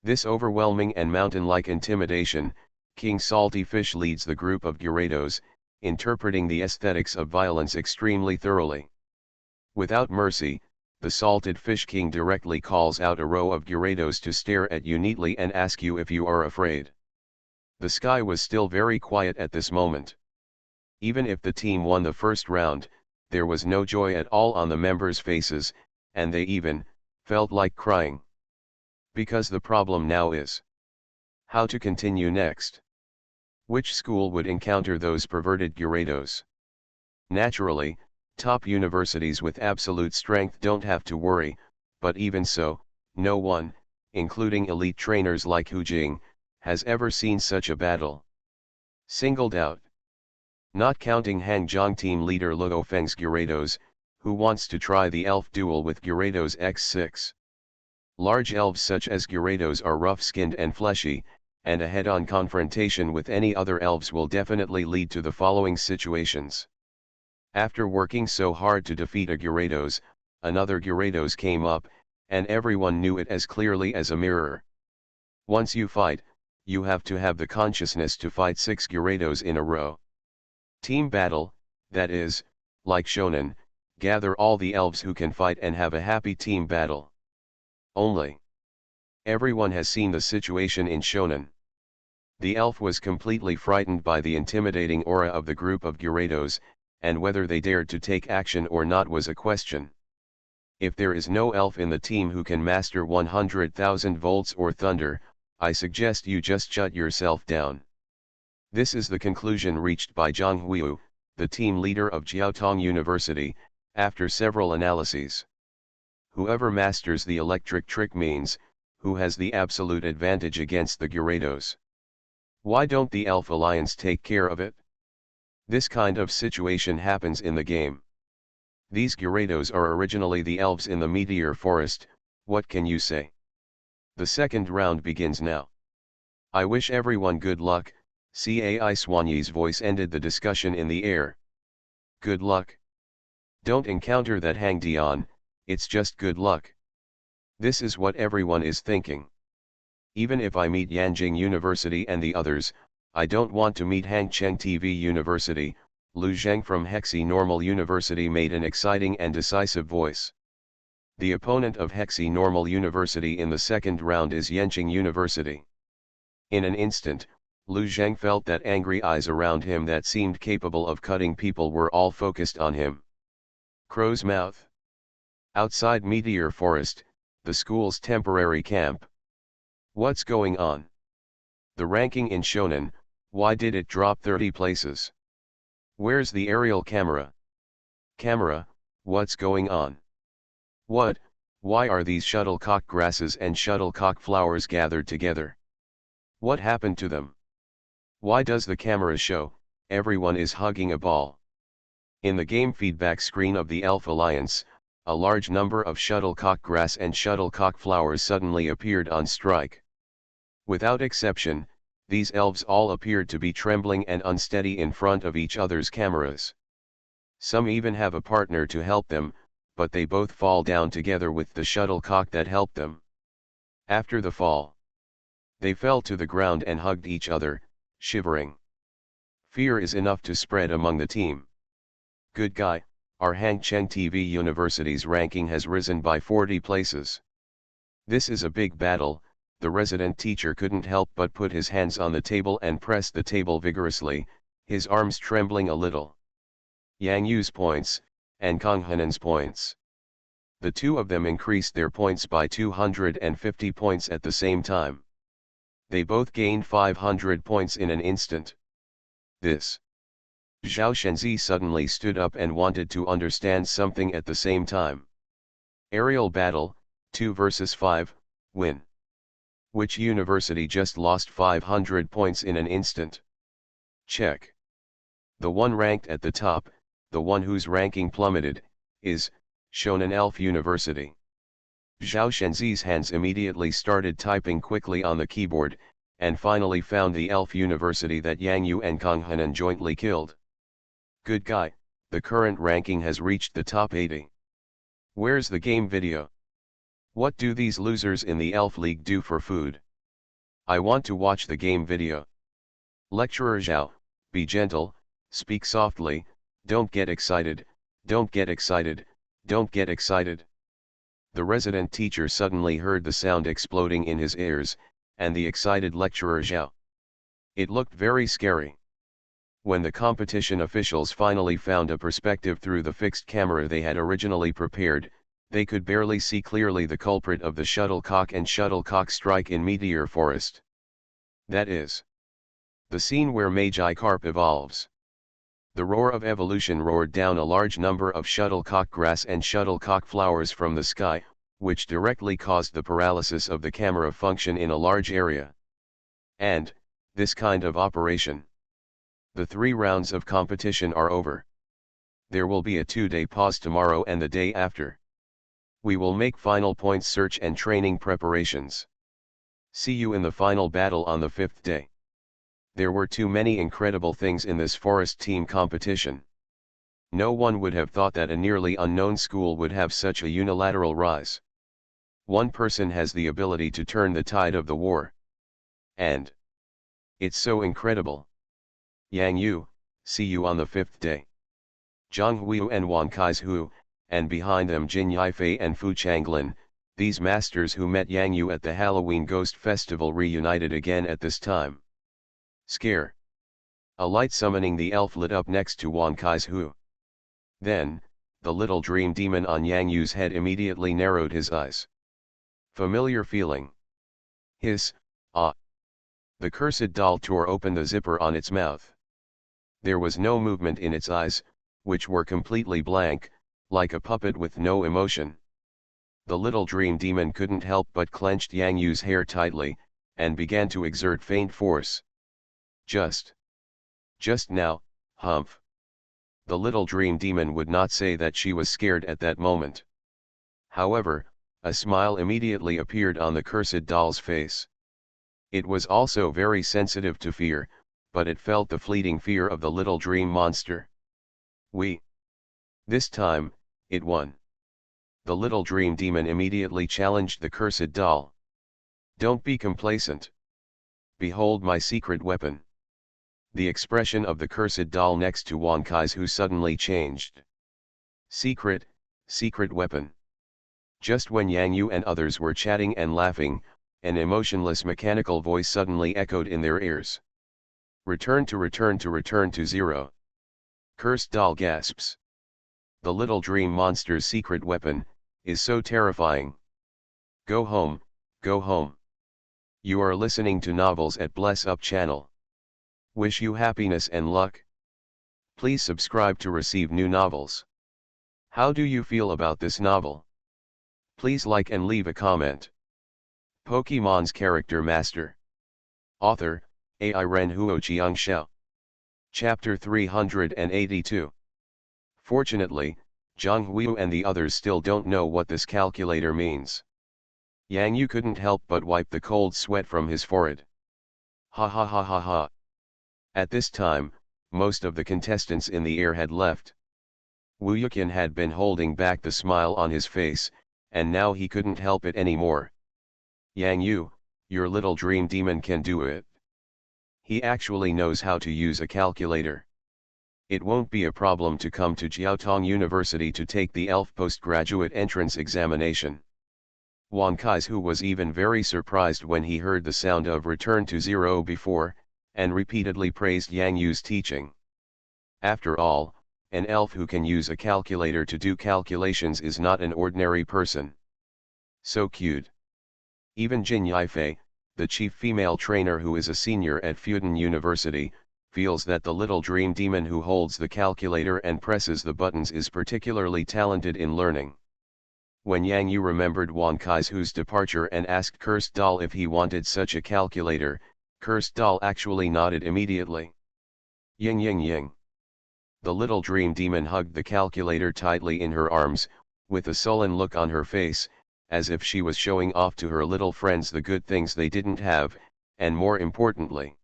This overwhelming and mountain-like intimidation, King Salty Fish leads the group of Gyarados, interpreting the aesthetics of violence extremely thoroughly. Without mercy, the Salted Fish King directly calls out a row of Gyarados to stare at you neatly and ask you if you are afraid. The sky was still very quiet at this moment. Even if the team won the first round, there was no joy at all on the members' faces, and they even felt like crying. Because the problem now is how to continue next. Which school would encounter those perverted Gyarados? Naturally, top universities with absolute strength don't have to worry, but even so, no one, including elite trainers like Hu Jing, has ever seen such a battle. Singled out. Not counting Hangzhou team leader Luo Feng's Gyarados, who wants to try the elf duel with Gyarados X6. Large elves such as Gyarados are rough-skinned and fleshy, and a head-on confrontation with any other elves will definitely lead to the following situations. After working so hard to defeat a Gyarados, another Gyarados came up, and everyone knew it as clearly as a mirror. Once you fight, you have to have the consciousness to fight 6 Gyarados in a row. Team battle, that is, like shonen, gather all the elves who can fight and have a happy team battle. Only. Everyone has seen the situation in shonen. The elf was completely frightened by the intimidating aura of the group of Gyarados, and whether they dared to take action or not was a question. If there is no elf in the team who can master 100,000 volts or thunder, I suggest you just shut yourself down. This is the conclusion reached by Zhang Huiyu, the team leader of Jiaotong University, after several analyses. Whoever masters the electric trick means, who has the absolute advantage against the Gyarados. Why don't the Elf Alliance take care of it? This kind of situation happens in the game. These Gyarados are originally the elves in the Meteor Forest, what can you say? The second round begins now. I wish everyone good luck. Cai Swanyi's voice ended the discussion in the air. Good luck. Don't encounter that Hang Dian, it's just good luck. This is what everyone is thinking. Even if I meet Yanjing University and the others, I don't want to meet Hangcheng TV University. Lu Zheng from Hexi Normal University made an exciting and decisive voice. The opponent of Hexi Normal University in the second round is Yanjing University. In an instant, Lu Zheng felt that angry eyes around him that seemed capable of cutting people were all focused on him. Crow's mouth. Outside Meteor Forest, the school's temporary camp. What's going on? The ranking in Shonen, why did it drop 30 places? Where's the aerial camera? Camera, what's going on? What, why are these shuttlecock grasses and shuttlecock flowers gathered together? What happened to them? Why does the camera show, everyone is hugging a ball? In the game feedback screen of the Elf Alliance, a large number of shuttlecock grass and shuttlecock flowers suddenly appeared on strike. Without exception, these elves all appeared to be trembling and unsteady in front of each other's cameras. Some even have a partner to help them, but they both fall down together with the shuttlecock that helped them. After the fall, they fell to the ground and hugged each other, shivering. Fear is enough to spread among the team. Good guy, our Hangcheng TV University's ranking has risen by 40 places. This is a big battle. The resident teacher couldn't help but put his hands on the table and press the table vigorously, his arms trembling a little. Yang Yu's points, and Kang Hanen's points. The two of them increased their points by 250 points at the same time. They both gained 500 points in an instant. This. Zhao Shenzi suddenly stood up and wanted to understand something at the same time. Aerial battle, 2 versus 5, win. Which university just lost 500 points in an instant? Check. The one ranked at the top, the one whose ranking plummeted, is Shonen Elf University. Zhao Shenzi's hands immediately started typing quickly on the keyboard, and finally found the Elf University that Yang Yu and Kang Hanan jointly killed. Good guy, the current ranking has reached the top 80. Where's the game video? What do these losers in the Elf League do for food? I want to watch the game video. Lecturer Zhao, be gentle, speak softly, don't get excited, don't get excited, don't get excited. The resident teacher suddenly heard the sound exploding in his ears, and the excited lecturer Zhao. It looked very scary. When the competition officials finally found a perspective through the fixed camera they had originally prepared, they could barely see clearly the culprit of the shuttlecock and shuttlecock strike in Meteor Forest. That is the scene where Magikarp evolves. The roar of evolution roared down a large number of shuttlecock grass and shuttlecock flowers from the sky, which directly caused the paralysis of the camera function in a large area. And, this kind of operation. The 3 rounds of competition are over. There will be a 2-day pause tomorrow and the day after. We will make final points search and training preparations. See you in the final battle on the 5th day. There were too many incredible things in this forest team competition. No one would have thought that a nearly unknown school would have such a unilateral rise. One person has the ability to turn the tide of the war. And it's so incredible. Yang Yu, see you on the 5th day. Zhang Huiyu and Wan Kaizhu, and behind them Jin Yifei and Fu Changlin, these masters who met Yang Yu at the Halloween Ghost Festival reunited again at this time. Scare. A light summoning the elf lit up next to Wan Kai's Hu. Then, the little dream demon on Yang Yu's head immediately narrowed his eyes. Familiar feeling. Hiss, ah. The cursed doll tore open the zipper on its mouth. There was no movement in its eyes, which were completely blank, like a puppet with no emotion. The little dream demon couldn't help but clenched Yang Yu's hair tightly, and began to exert faint force. Just now, humph. The little dream demon would not say that she was scared at that moment. However, a smile immediately appeared on the cursed doll's face. It was also very sensitive to fear, but it felt the fleeting fear of the little dream monster. This time, it won. The little dream demon immediately challenged the cursed doll. Don't be complacent. Behold my secret weapon. The expression of the cursed doll next to Wan Kai's Hu suddenly changed. Secret weapon. Just when Yang Yu and others were chatting and laughing, an emotionless mechanical voice suddenly echoed in their ears. Return to zero. Cursed doll gasps. The little dream monster's secret weapon is so terrifying. Go home, go home. You are listening to Novels at Bless Up channel. Wish you happiness and luck. Please subscribe to receive new novels. How do you feel about this novel? Please like and leave a comment. Pokemon's Character Master. Author, AI Ren Huo Xiao. Chapter 382. Fortunately, Zhang Huiyu and the others still don't know what this calculator means. Yang Yu couldn't help but wipe the cold sweat from his forehead. Ha ha ha ha ha. At this time, most of the contestants in the air had left. Wu Yuqian had been holding back the smile on his face, and now he couldn't help it anymore. Yang Yu, your little dream demon can do it. He actually knows how to use a calculator. It won't be a problem to come to Jiaotong University to take the ELF postgraduate entrance examination. Wan Kai's Hu was even very surprised when he heard the sound of return to zero before, and repeatedly praised Yang Yu's teaching. After all, an elf who can use a calculator to do calculations is not an ordinary person. So cute. Even Jin Yifei, the chief female trainer who is a senior at Fudan University, feels that the little dream demon who holds the calculator and presses the buttons is particularly talented in learning. When Yang Yu remembered Wan Kai's Hu's departure and asked Cursed Doll if he wanted such a calculator, Cursed Doll actually nodded immediately. Ying ying ying. The little dream demon hugged the calculator tightly in her arms, with a sullen look on her face, as if she was showing off to her little friends the good things they didn't have, and more importantly.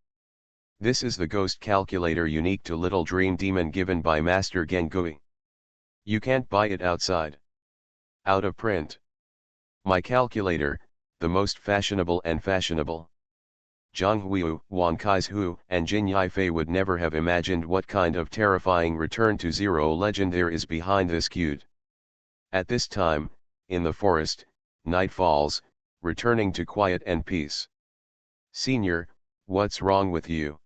This is the ghost calculator unique to Little Dream Demon given by Master Gengui. You can't buy it outside. Out of print. My calculator, the most fashionable and fashionable. Zhang Huiyu, Wan Kai's Hu, and Jin Yifei would never have imagined what kind of terrifying return to zero legend there is behind this cute. At this time, in the forest, night falls, returning to quiet and peace. Senior, what's wrong with you?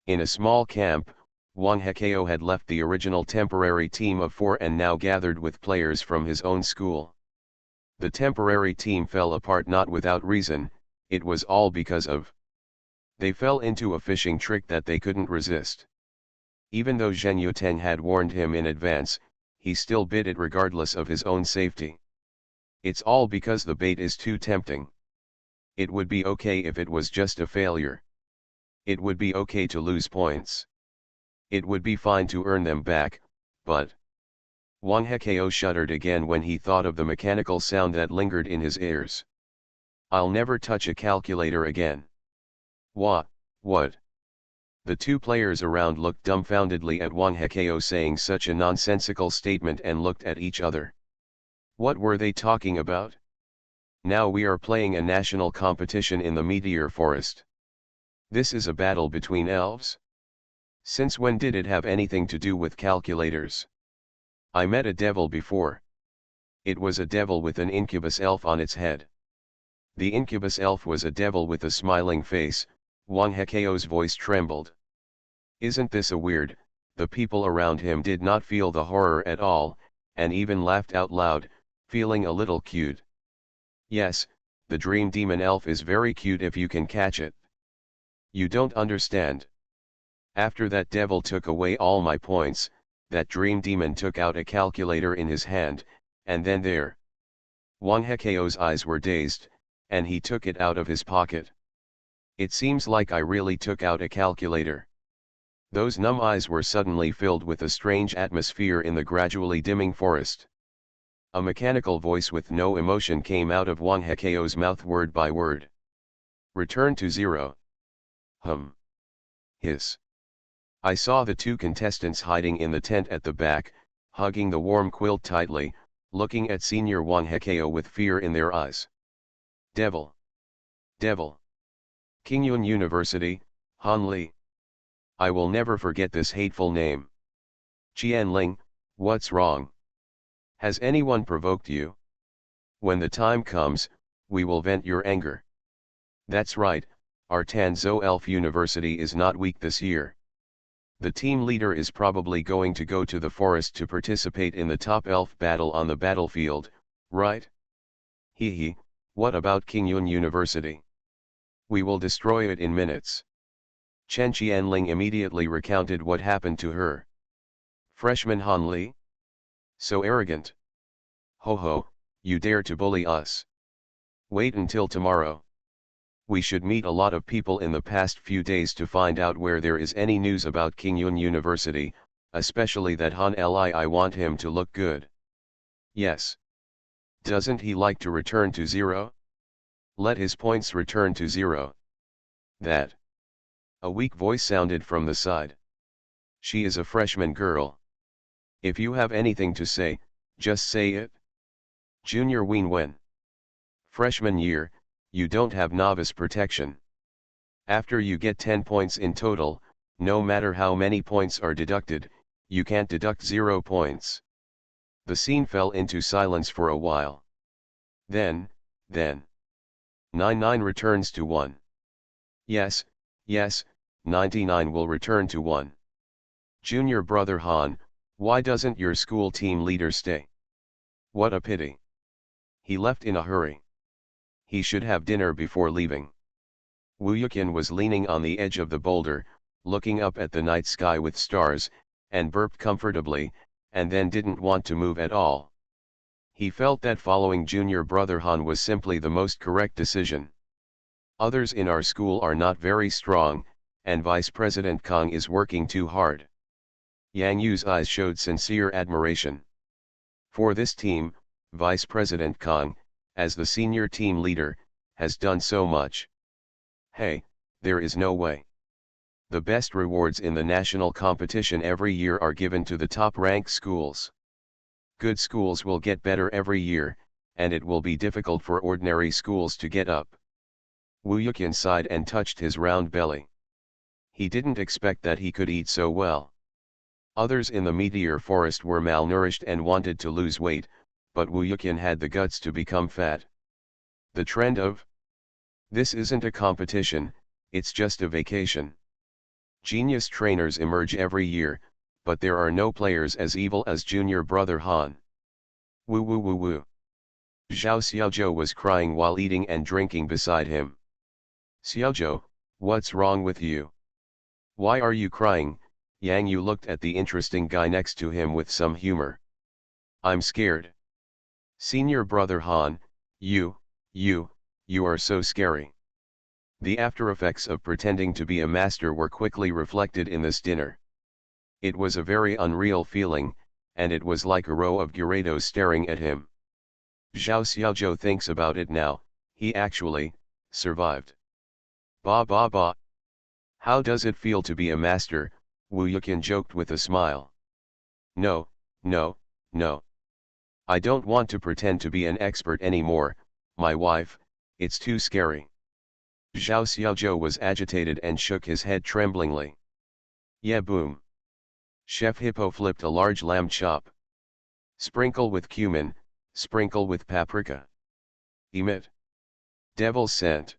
In a small camp, Wang Hekao had left the original temporary team of 4 and now gathered with players from his own school. The temporary team fell apart not without reason, it was all because of. They fell into a fishing trick that they couldn't resist. Even though Zhen Yuteng had warned him in advance, he still bit it regardless of his own safety. It's all because the bait is too tempting. It would be okay if it was just a failure. It would be okay to lose points. It would be fine to earn them back, but. Wang Hekao shuddered again when he thought of the mechanical sound that lingered in his ears. I'll never touch a calculator again. What? The two players around looked dumbfoundedly at Wang Hekao saying such a nonsensical statement and looked at each other. What were they talking about? Now we are playing a national competition in the Meteor Forest. This is a battle between elves? Since when did it have anything to do with calculators? I met a devil before. It was a devil with an incubus elf on its head. The incubus elf was a devil with a smiling face, Wang Hekeo's voice trembled. Isn't this a weird? The people around him did not feel the horror at all, and even laughed out loud, feeling a little cute. Yes, the dream demon elf is very cute if you can catch it. You don't understand. After that devil took away all my points, that dream demon took out a calculator in his hand, and then there. Wang Hekeo's eyes were dazed, and he took it out of his pocket. It seems like I really took out a calculator. Those numb eyes were suddenly filled with a strange atmosphere in the gradually dimming forest. A mechanical voice with no emotion came out of Wang Hekeo's mouth word by word. Return to 0. Hiss. I saw the two contestants hiding in the tent at the back, hugging the warm quilt tightly, looking at Senior Wang Hekeo with fear in their eyes. Devil! Devil! Qingyun University, Han Li. I will never forget this hateful name. Qianling, what's wrong? Has anyone provoked you? When the time comes, we will vent your anger. That's right, our Tanzhou Elf University is not weak this year. The team leader is probably going to go to the forest to participate in the top elf battle on the battlefield, right? Hee, what about Qingyun University? We will destroy it in minutes. Chen Qianling immediately recounted what happened to her. Freshman Han Li? So arrogant. Ho ho, you dare to bully us. Wait until tomorrow. We should meet a lot of people in the past few days to find out where there is any news about Qingyun University, especially that Han Li. I want him to look good. Yes. Doesn't he like to return to 0? Let his points return to 0. That. A weak voice sounded from the side. She is a freshman girl. If you have anything to say, just say it. Junior Ween Wen. Freshman year, you don't have novice protection. After you get 10 points in total, no matter how many points are deducted, you can't deduct 0 points. The scene fell into silence for a while. Then, 99 returns to 1. Yes, 99 will return to 1. Junior brother Han, why doesn't your school team leader stay? What a pity. He left in a hurry. He should have dinner before leaving. Wu Yuqian was leaning on the edge of the boulder, looking up at the night sky with stars, and burped comfortably, and then didn't want to move at all. He felt that following junior brother Han was simply the most correct decision. Others in our school are not very strong, and Vice President Kang is working too hard. Yang Yu's eyes showed sincere admiration. For this team, Vice President Kang, as the senior team leader, has done so much. Hey, there is no way. The best rewards in the national competition every year are given to the top-ranked schools. Good schools will get better every year, and it will be difficult for ordinary schools to get up. Wu Yuqian sighed and touched his round belly. He didn't expect that he could eat so well. Others in the meteor forest were malnourished and wanted to lose weight, but Wu Yuqian had the guts to become fat. The trend of this isn't a competition, it's just a vacation. Genius trainers emerge every year, but there are no players as evil as junior brother Han. Woo woo woo woo. Zhao Xiaozhou was crying while eating and drinking beside him. Xiaozhou, what's wrong with you? Why are you crying? Yang Yu looked at the interesting guy next to him with some humor. I'm scared. Senior brother Han, you are so scary. The after effects of pretending to be a master were quickly reflected in this dinner. It was a very unreal feeling, and it was like a row of Gyarados staring at him. Zhao Xiaozhou thinks about it now, he actually survived. Ba ba ba. How does it feel to be a master? Wu Yuqian joked with a smile. No. I don't want to pretend to be an expert anymore, my wife, it's too scary. Zhao Xiaozhou was agitated and shook his head tremblingly. Yeah, boom. Chef Hippo flipped a large lamb chop. Sprinkle with cumin, sprinkle with paprika. Emit. Devil's scent.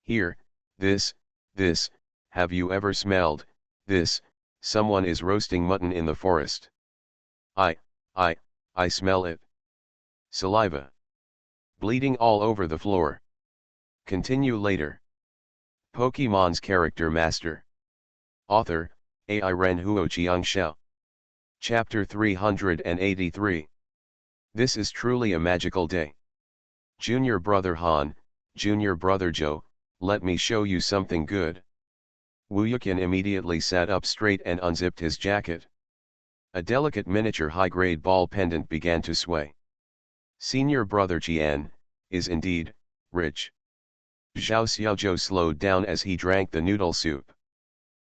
Here, this This, have you ever smelled, this, someone is roasting mutton in the forest. I, I, I smell it. Saliva. Bleeding all over the floor. Continue later. Pokemon's Character Master. Author, AI Ren Huoqiang Xiao. Chapter 383. This is truly a magical day. Junior Brother Han, Junior Brother Joe, let me show you something good. Wu Yuqian immediately sat up straight and unzipped his jacket. A delicate miniature high-grade ball pendant began to sway. Senior Brother Qian is indeed rich. Zhao Xiaozhou slowed down as he drank the noodle soup.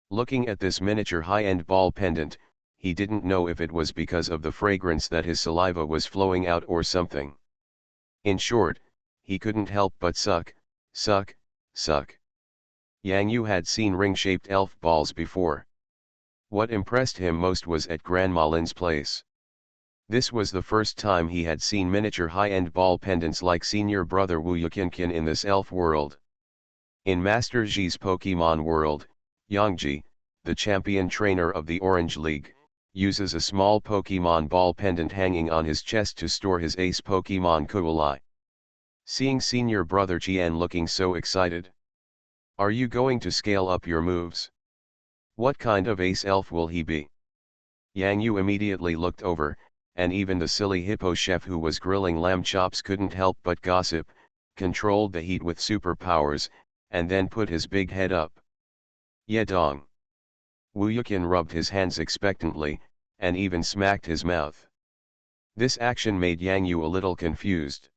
Looking at this miniature high-end ball pendant, he didn't know if it was because of the fragrance that his saliva was flowing out or something. In short, he couldn't help but suck, suck, suck. Yang Yu had seen ring-shaped elf balls before. What impressed him most was at Grandma Lin's place. This was the first time he had seen miniature high-end ball pendants like Senior Brother Wu Yuqian in this elf world. In Master Ji's Pokemon world, Yangji, the champion trainer of the Orange League, uses a small Pokemon ball pendant hanging on his chest to store his ace Pokemon Kuolai. Seeing Senior Brother Qian looking so excited. Are you going to scale up your moves? What kind of ace elf will he be? Yang Yu immediately looked over, and even the silly hippo chef who was grilling lamb chops couldn't help but gossip, controlled the heat with superpowers, and then put his big head up. Yedong. Wu Yuqian rubbed his hands expectantly, and even smacked his mouth. This action made Yang Yu a little confused.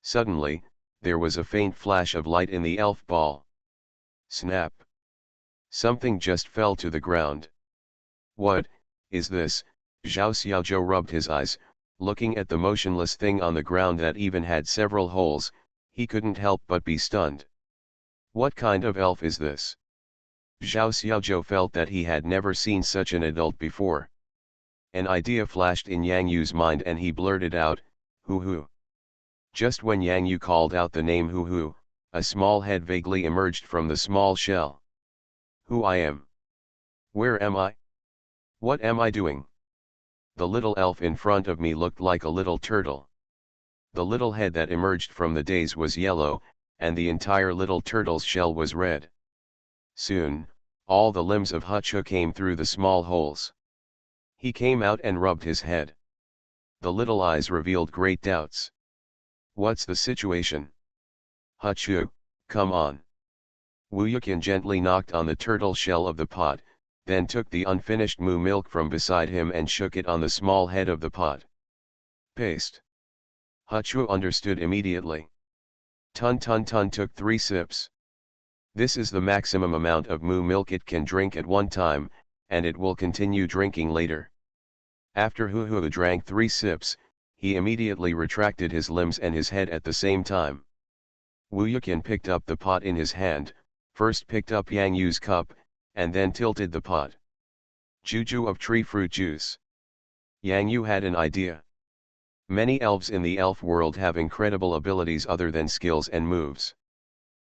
Suddenly, there was a faint flash of light in the elf ball. Snap! Something just fell to the ground. What is this? Zhao Xiaozhou rubbed his eyes, looking at the motionless thing on the ground that even had several holes. He couldn't help but be stunned. What kind of elf is this? Zhao Xiaozhou felt that he had never seen such an adult before. An idea flashed in Yang Yu's mind and he blurted out, "Hoo hoo." Just when Yang Yu called out the name Hoo hoo, a small head vaguely emerged from the small shell. Who I am? Where am I? What am I doing? The little elf in front of me looked like a little turtle. The little head that emerged from the daze was yellow, and the entire little turtle's shell was red. Soon, all the limbs of Hutchu came through the small holes. He came out and rubbed his head. The little eyes revealed great doubts. What's the situation? Hutchu, come on. Wu Yuqian gently knocked on the turtle shell of the pot, then took the unfinished moo milk from beside him and shook it on the small head of the pot. Paste. Hutchu understood immediately. Tun took 3 sips. This is the maximum amount of moo milk it can drink at one time, and it will continue drinking later. After Hoo Hoo drank 3 sips, he immediately retracted his limbs and his head at the same time. Wu Yuqian picked up the pot in his hand, first picked up Yang Yu's cup, and then tilted the pot. Juju of tree fruit juice. Yang Yu had an idea. Many elves in the elf world have incredible abilities other than skills and moves.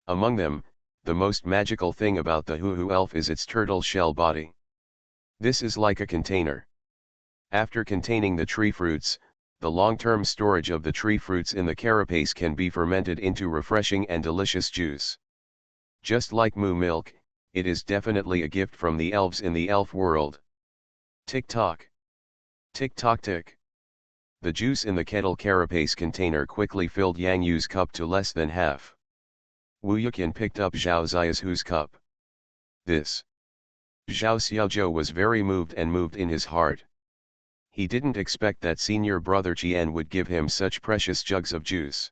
Among them, the most magical thing about the Hoo Hoo elf is its turtle shell body. This is like a container. After containing the tree fruits, the long-term storage of the tree fruits in the carapace can be fermented into refreshing and delicious juice. Just like moo milk, it is definitely a gift from the elves in the elf world. Tick-tock. Tick-tock tick. The juice in the kettle carapace container quickly filled Yang Yu's cup to less than half. Wu Yuqian picked up Zhao Xiaozu's cup. This. Zhao Xiaozhou was very moved in his heart. He didn't expect that Senior Brother Qian would give him such precious jugs of juice.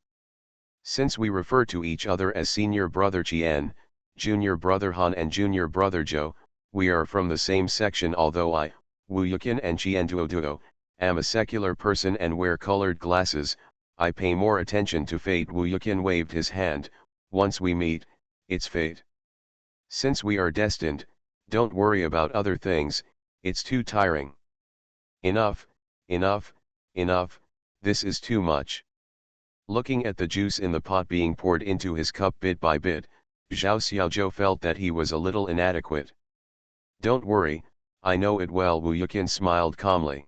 Since we refer to each other as Senior Brother Qian, Junior Brother Han and Junior Brother Zhou, we are from the same section. Although I, Wu Yuqian and Qian Duoduo, am a secular person and wear colored glasses, I pay more attention to fate. Wu Yuqian waved his hand. Once we meet, it's fate. Since we are destined, don't worry about other things, it's too tiring. Enough, enough, enough, this is too much. Looking at the juice in the pot being poured into his cup bit by bit, Zhao Xiaozhou felt that he was a little inadequate. Don't worry, I know it well. Wu Yuqian smiled calmly.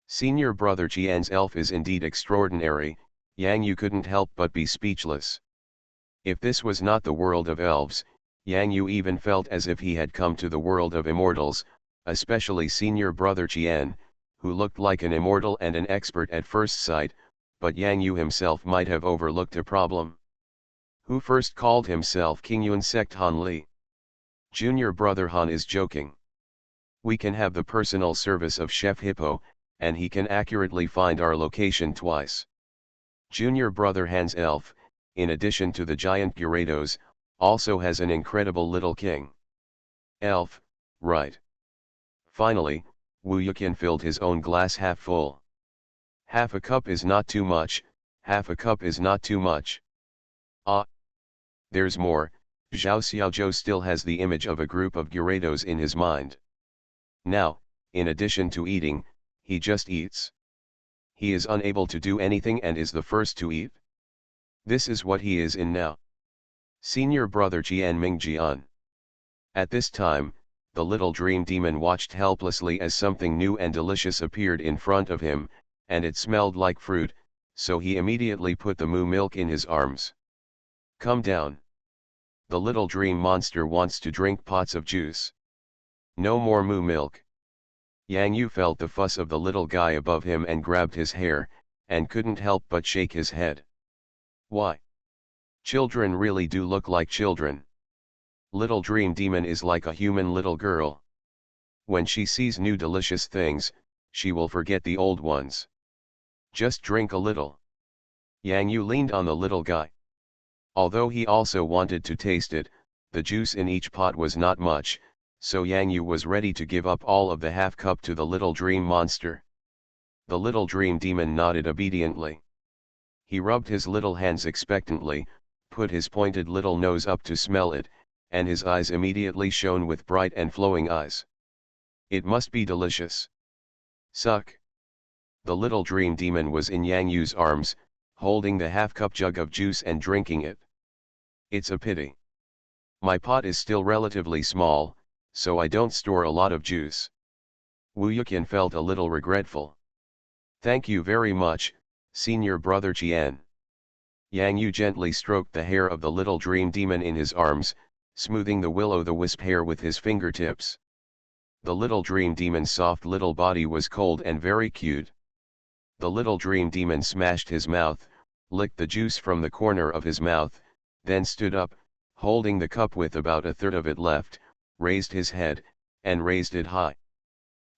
Senior brother Qian's elf is indeed extraordinary. Yang Yu couldn't help but be speechless. If this was not the world of elves, Yang Yu even felt as if he had come to the world of immortals, especially senior brother Qian, who looked like an immortal and an expert at first sight, but Yang Yu himself might have overlooked a problem. Who first called himself King Yuan Sect Han Li? Junior brother Han is joking. We can have the personal service of Chef Hippo, and he can accurately find our location twice. Junior brother Han's elf, in addition to the giant Gyarados, also has an incredible little king. Elf, right. Finally, Wu Yuqian filled his own glass half full. Half a cup is not too much, half a cup is not too much. Ah! There's more. Zhao Xiaozhou still has the image of a group of Gyarados in his mind. Now, in addition to eating, he just eats. He is unable to do anything and is the first to eat. This is what he is in now. Senior brother Jian Mingjian. At this time, the little dream demon watched helplessly as something new and delicious appeared in front of him, and it smelled like fruit, so he immediately put the moo milk in his arms. Come down. The little dream monster wants to drink pots of juice. No more moo milk. Yang Yu felt the fuss of the little guy above him and grabbed his hair, and couldn't help but shake his head. Why? Children really do look like children. Little dream demon is like a human little girl. When she sees new delicious things, she will forget the old ones. Just drink a little. Yang Yu leaned on the little guy. Although he also wanted to taste it, the juice in each pot was not much, so Yang Yu was ready to give up all of the half cup to the little dream monster. The little dream demon nodded obediently. He rubbed his little hands expectantly, put his pointed little nose up to smell it, and his eyes immediately shone with bright and flowing eyes. It must be delicious. Suck. The little dream demon was in Yang Yu's arms, holding the half-cup jug of juice and drinking it. It's a pity. My pot is still relatively small, so I don't store a lot of juice. Wu Yuqian felt a little regretful. Thank you very much, senior brother Qian. Yang Yu gently stroked the hair of the little dream demon in his arms, smoothing the will-o'-the-wisp hair with his fingertips. The little dream demon's soft little body was cold and very cute. The little dream demon smashed his mouth, licked the juice from the corner of his mouth, then stood up, holding the cup with about a third of it left, raised his head, and raised it high.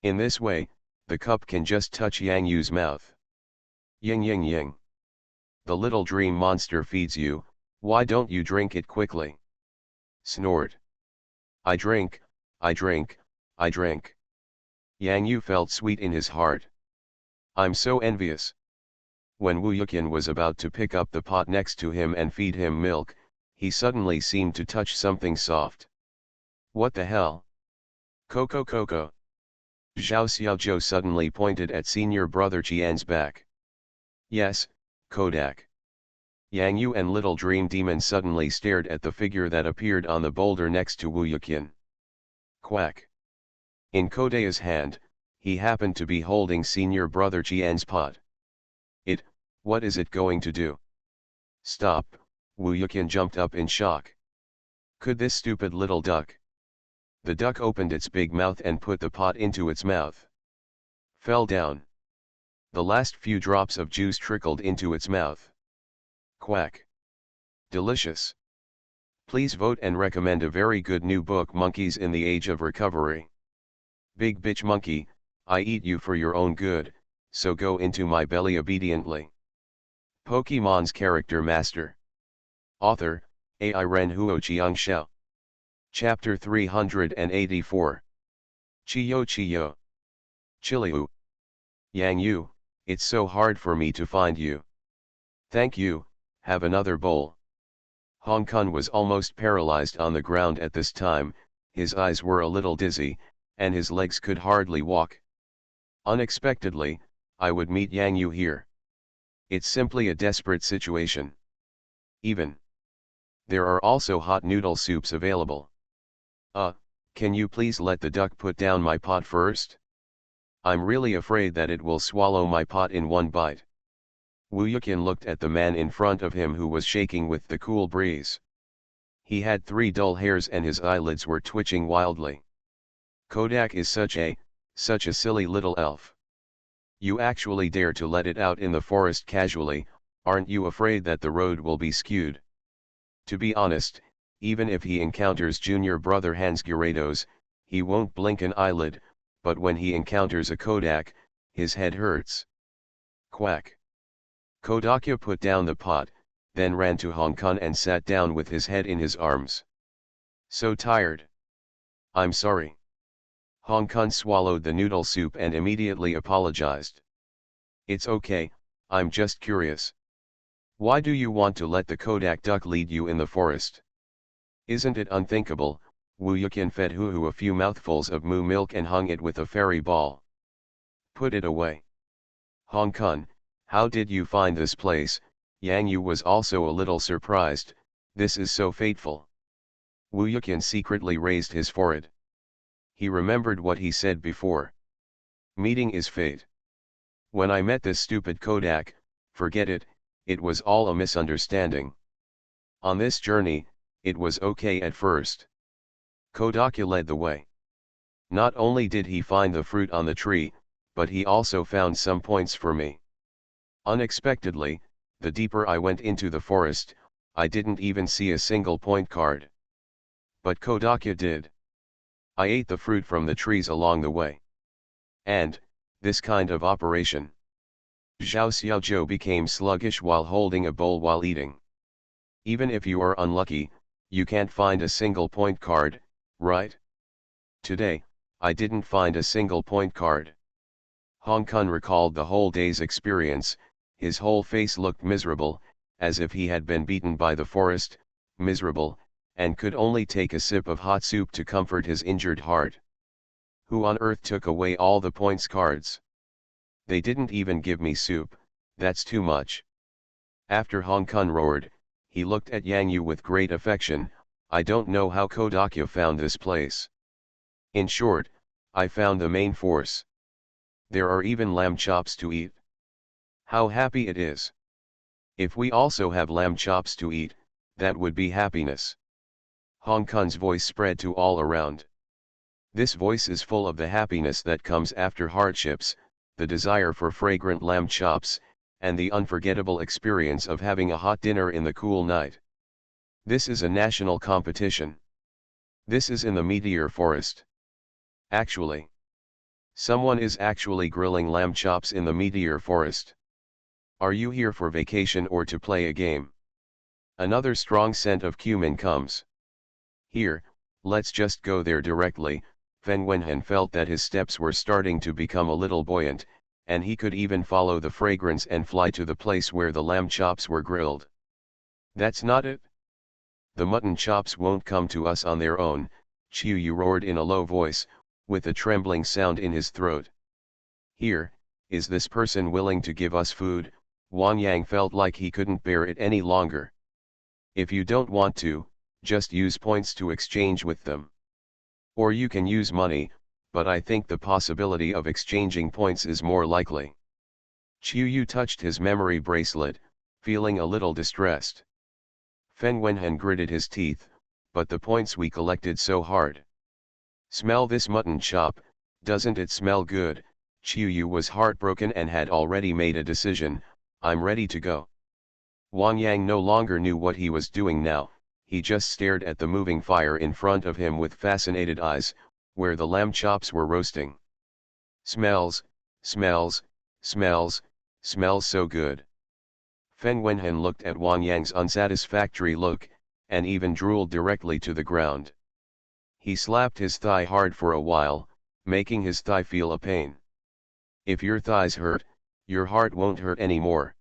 In this way, the cup can just touch Yang Yu's mouth. Ying ying ying. The little dream monster feeds you, why don't you drink it quickly? Snort. I drink, I drink, I drink. Yang Yu felt sweet in his heart. I'm so envious. When Wu Yuqian was about to pick up the pot next to him and feed him milk, he suddenly seemed to touch something soft. What the hell? Coco Coco. Zhao Xiaozhou suddenly pointed at senior brother Qian's back. Yes, Kodak. Yang Yu and little dream demon suddenly stared at the figure that appeared on the boulder next to Wu Yuqian. Quack. In Kodaya's hand, he happened to be holding senior brother Qian's pot. What is it going to do? Stop, Wu Yuqian jumped up in shock. Could this stupid little duck? The duck opened its big mouth and put the pot into its mouth. Fell down. The last few drops of juice trickled into its mouth. Quack. Delicious. Please vote and recommend a very good new book, Monkeys in the Age of Recovery. Big bitch monkey, I eat you for your own good, so go into my belly obediently. Pokemon's Character Master. Author, AI Ren Huo Xiangxiao. Chapter 384. Chiyo Chiyo. Chiliu. Yang Yu, it's so hard for me to find you. Thank you, have another bowl. Hong Kong was almost paralyzed on the ground at this time, his eyes were a little dizzy, and his legs could hardly walk. Unexpectedly, I would meet Yang Yu here. It's simply a desperate situation. Even There are also hot noodle soups available. Can you please let the duck put down my pot first? I'm really afraid that it will swallow my pot in one bite. Wu Yuqian looked at the man in front of him who was shaking with the cool breeze. He had 3 dull hairs and his eyelids were twitching wildly. Kodak is such a silly little elf. You actually dare to let it out in the forest casually, aren't you afraid that the road will be skewed? To be honest, even if he encounters junior brother Hans Gyarados, he won't blink an eyelid, but when he encounters a Kodak, his head hurts. Quack. Kodakya put down the pot, then ran to Hong Kong and sat down with his head in his arms. So tired. I'm sorry. Hong Kong swallowed the noodle soup and immediately apologized. It's okay, I'm just curious. Why do you want to let the Kodak duck lead you in the forest? Isn't it unthinkable? Wu Yuqian fed Hu a few mouthfuls of moo milk and hung it with a fairy ball. Put it away. Hong Kong, how did you find this place? Yang Yu was also a little surprised, this is so fateful. Wu Yuqian secretly raised his forehead. He remembered what he said before. Meeting is fate. When I met this stupid Kodak, forget it, it was all a misunderstanding. On this journey, it was okay at first. Kodakya led the way. Not only did he find the fruit on the tree, but he also found some points for me. Unexpectedly, the deeper I went into the forest, I didn't even see a single point card. But Kodakya did. I ate the fruit from the trees along the way. And, this kind of operation. Zhao Xiaozhou became sluggish while holding a bowl while eating. Even if you are unlucky, you can't find a single point card, right? Today, I didn't find a single point card. Hong Kong recalled the whole day's experience, his whole face looked miserable, as if he had been beaten by the forest, miserable, and could only take a sip of hot soup to comfort his injured heart. Who on earth took away all the points cards? They didn't even give me soup, that's too much. After Hong Kong roared, he looked at Yang Yu with great affection, I don't know how Kodakya found this place. In short, I found the main force. There are even lamb chops to eat. How happy it is. If we also have lamb chops to eat, that would be happiness. Hong Kong's voice spread to all around. This voice is full of the happiness that comes after hardships, the desire for fragrant lamb chops, and the unforgettable experience of having a hot dinner in the cool night. This is a national competition. This is in the Meteor Forest. Actually, someone is actually grilling lamb chops in the Meteor Forest. Are you here for vacation or to play a game? Another strong scent of cumin comes. Here, let's just go there directly. Fen Wenhan felt that his steps were starting to become a little buoyant, and he could even follow the fragrance and fly to the place where the lamb chops were grilled. That's not it. The mutton chops won't come to us on their own, Chiu Yu roared in a low voice, with a trembling sound in his throat. Here, is this person willing to give us food? Wang Yang felt like he couldn't bear it any longer. If you don't want to, just use points to exchange with them. Or you can use money, but I think the possibility of exchanging points is more likely. Chiu Yu touched his memory bracelet, feeling a little distressed. Fen Wenhan gritted his teeth, but the points we collected so hard. Smell this mutton chop, doesn't it smell good? Chiu Yu was heartbroken and had already made a decision, I'm ready to go. Wang Yang no longer knew what he was doing now. He just stared at the moving fire in front of him with fascinated eyes, where the lamb chops were roasting. Smells, smells, smells, smells so good. Fen Wenhan looked at Wang Yang's unsatisfactory look, and even drooled directly to the ground. He slapped his thigh hard for a while, making his thigh feel a pain. If your thighs hurt, your heart won't hurt anymore.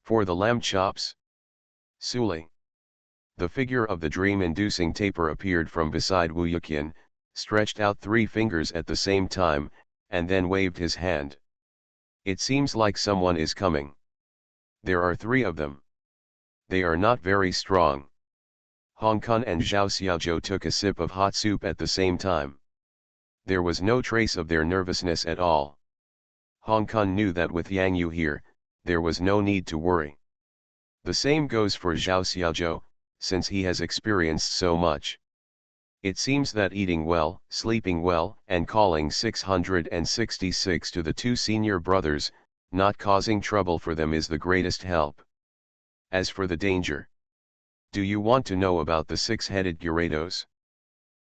For the lamb chops? Suli. The figure of the dream-inducing taper appeared from beside Wu Yuqian, stretched out 3 fingers at the same time, and then waved his hand. It seems like someone is coming. There are 3 of them. They are not very strong. Hong Kong and Zhao Xiaozhou took a sip of hot soup at the same time. There was no trace of their nervousness at all. Hong Kong knew that with Yang Yu here, there was no need to worry. The same goes for Zhao Xiaozhou, since he has experienced so much. It seems that eating well, sleeping well, and calling 666 to the two senior brothers, not causing trouble for them is the greatest help. As for the danger, do you want to know about the six-headed Gyarados?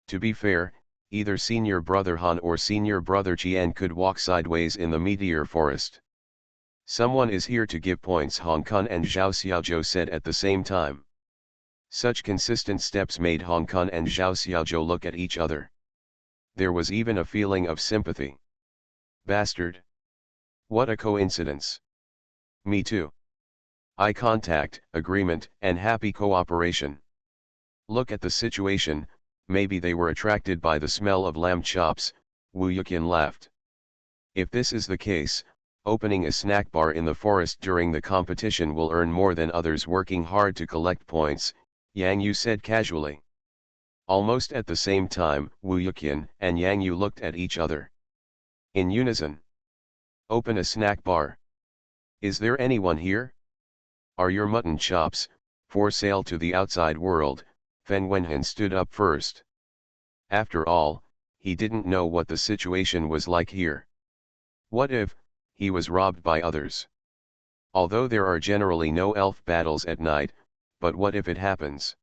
To be fair, either senior brother Han or senior brother Qian could walk sideways in the meteor forest. Someone is here to give points, Hong Kong and Zhao Xiaozhou said at the same time. Such consistent steps made Hong Kong and Zhao Xiaozhou look at each other. There was even a feeling of sympathy. Bastard! What a coincidence! Me too. Eye contact, agreement, and happy cooperation. Look at the situation, maybe they were attracted by the smell of lamb chops, Wu Yuqian laughed. If this is the case, opening a snack bar in the forest during the competition will earn more than others working hard to collect points, Yang Yu said casually. Almost at the same time, Wu Yuqian and Yang Yu looked at each other. In unison. Open a snack bar. Is there anyone here? Are your mutton chops for sale to the outside world? Fen Wenhan stood up first. After all, he didn't know what the situation was like here. What if he was robbed by others? Although there are generally no elf battles at night, but what if it happens?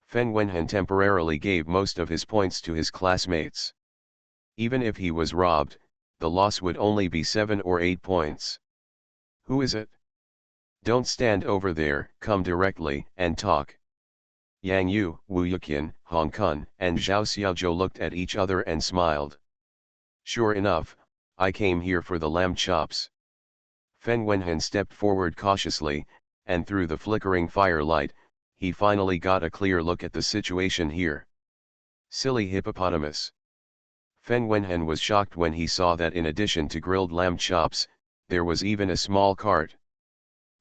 Fen Wenhan temporarily gave most of his points to his classmates. Even if he was robbed, the loss would only be 7 or 8 points. Who is it? Don't stand over there, come directly and talk. Yang Yu, Wu Yuqian, Hong Kong, and Zhao Xiaozhou looked at each other and smiled. Sure enough, I came here for the lamb chops. Fen Wenhan stepped forward cautiously, and through the flickering firelight, he finally got a clear look at the situation here. Silly hippopotamus. Fen Wenhan was shocked when he saw that in addition to grilled lamb chops, there was even a small cart.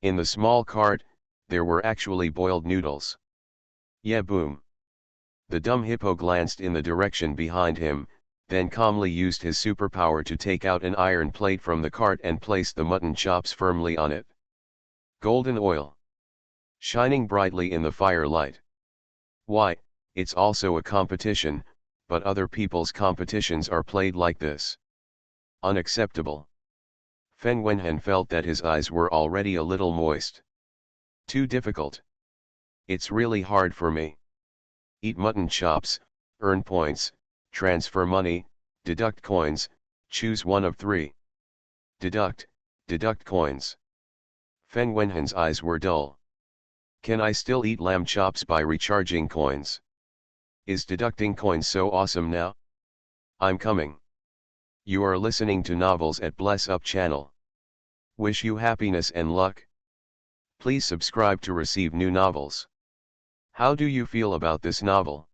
In the small cart, there were actually boiled noodles. Yeah, boom. The dumb hippo glanced in the direction behind him, then calmly used his superpower to take out an iron plate from the cart and place the mutton chops firmly on it. Golden oil. Shining brightly in the firelight. Why, it's also a competition, but other people's competitions are played like this. Unacceptable. Fen Wenhan felt that his eyes were already a little moist. Too difficult. It's really hard for me. Eat mutton chops, earn points, transfer money, deduct coins, choose one of 3. Deduct coins. Fen Wenhan's eyes were dull. Can I still eat lamb chops by recharging coins? Is deducting coins so awesome now? I'm coming. You are listening to Novels at Bless Up channel. Wish you happiness and luck. Please subscribe to receive new novels. How do you feel about this novel?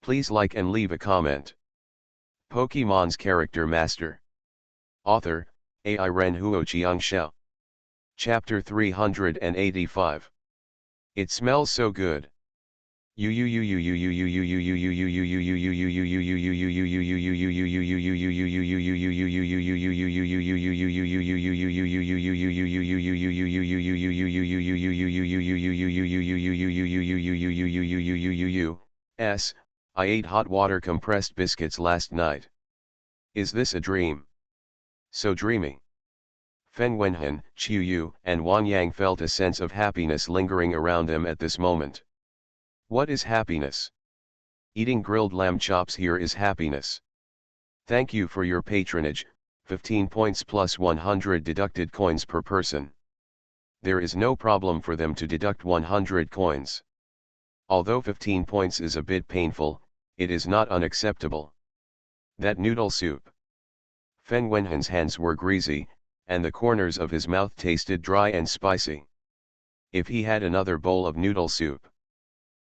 Please like and leave a comment. Pokemon's Character Master. Author, AI Ren Huo Chiang Xiao. Chapter 385. It smells so good. I ate hot water compressed biscuits last night. Is this a dream? So dreamy. Fen Wenhan, Qiu Yu, and Wang Yang felt a sense of happiness lingering around them at this moment. What is happiness? Eating grilled lamb chops here is happiness. Thank you for your patronage, 15 points plus 100 deducted coins per person. There is no problem for them to deduct 100 coins. Although 15 points is a bit painful, it is not unacceptable. That noodle soup. Fen Wenhan's hands were greasy, and the corners of his mouth tasted dry and spicy. If he had another bowl of noodle soup.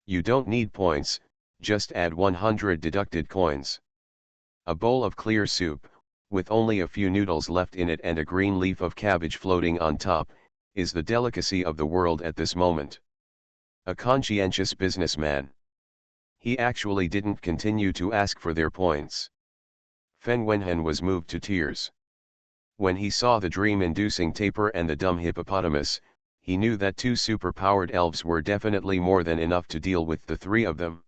You don't need points, just add 100 deducted coins. A bowl of clear soup, with only a few noodles left in it and a green leaf of cabbage floating on top, is the delicacy of the world at this moment. A conscientious businessman. He actually didn't continue to ask for their points. Fen Wenhen was moved to tears. When he saw the dream-inducing tapir and the dumb hippopotamus, he knew that two super-powered elves were definitely more than enough to deal with the three of them.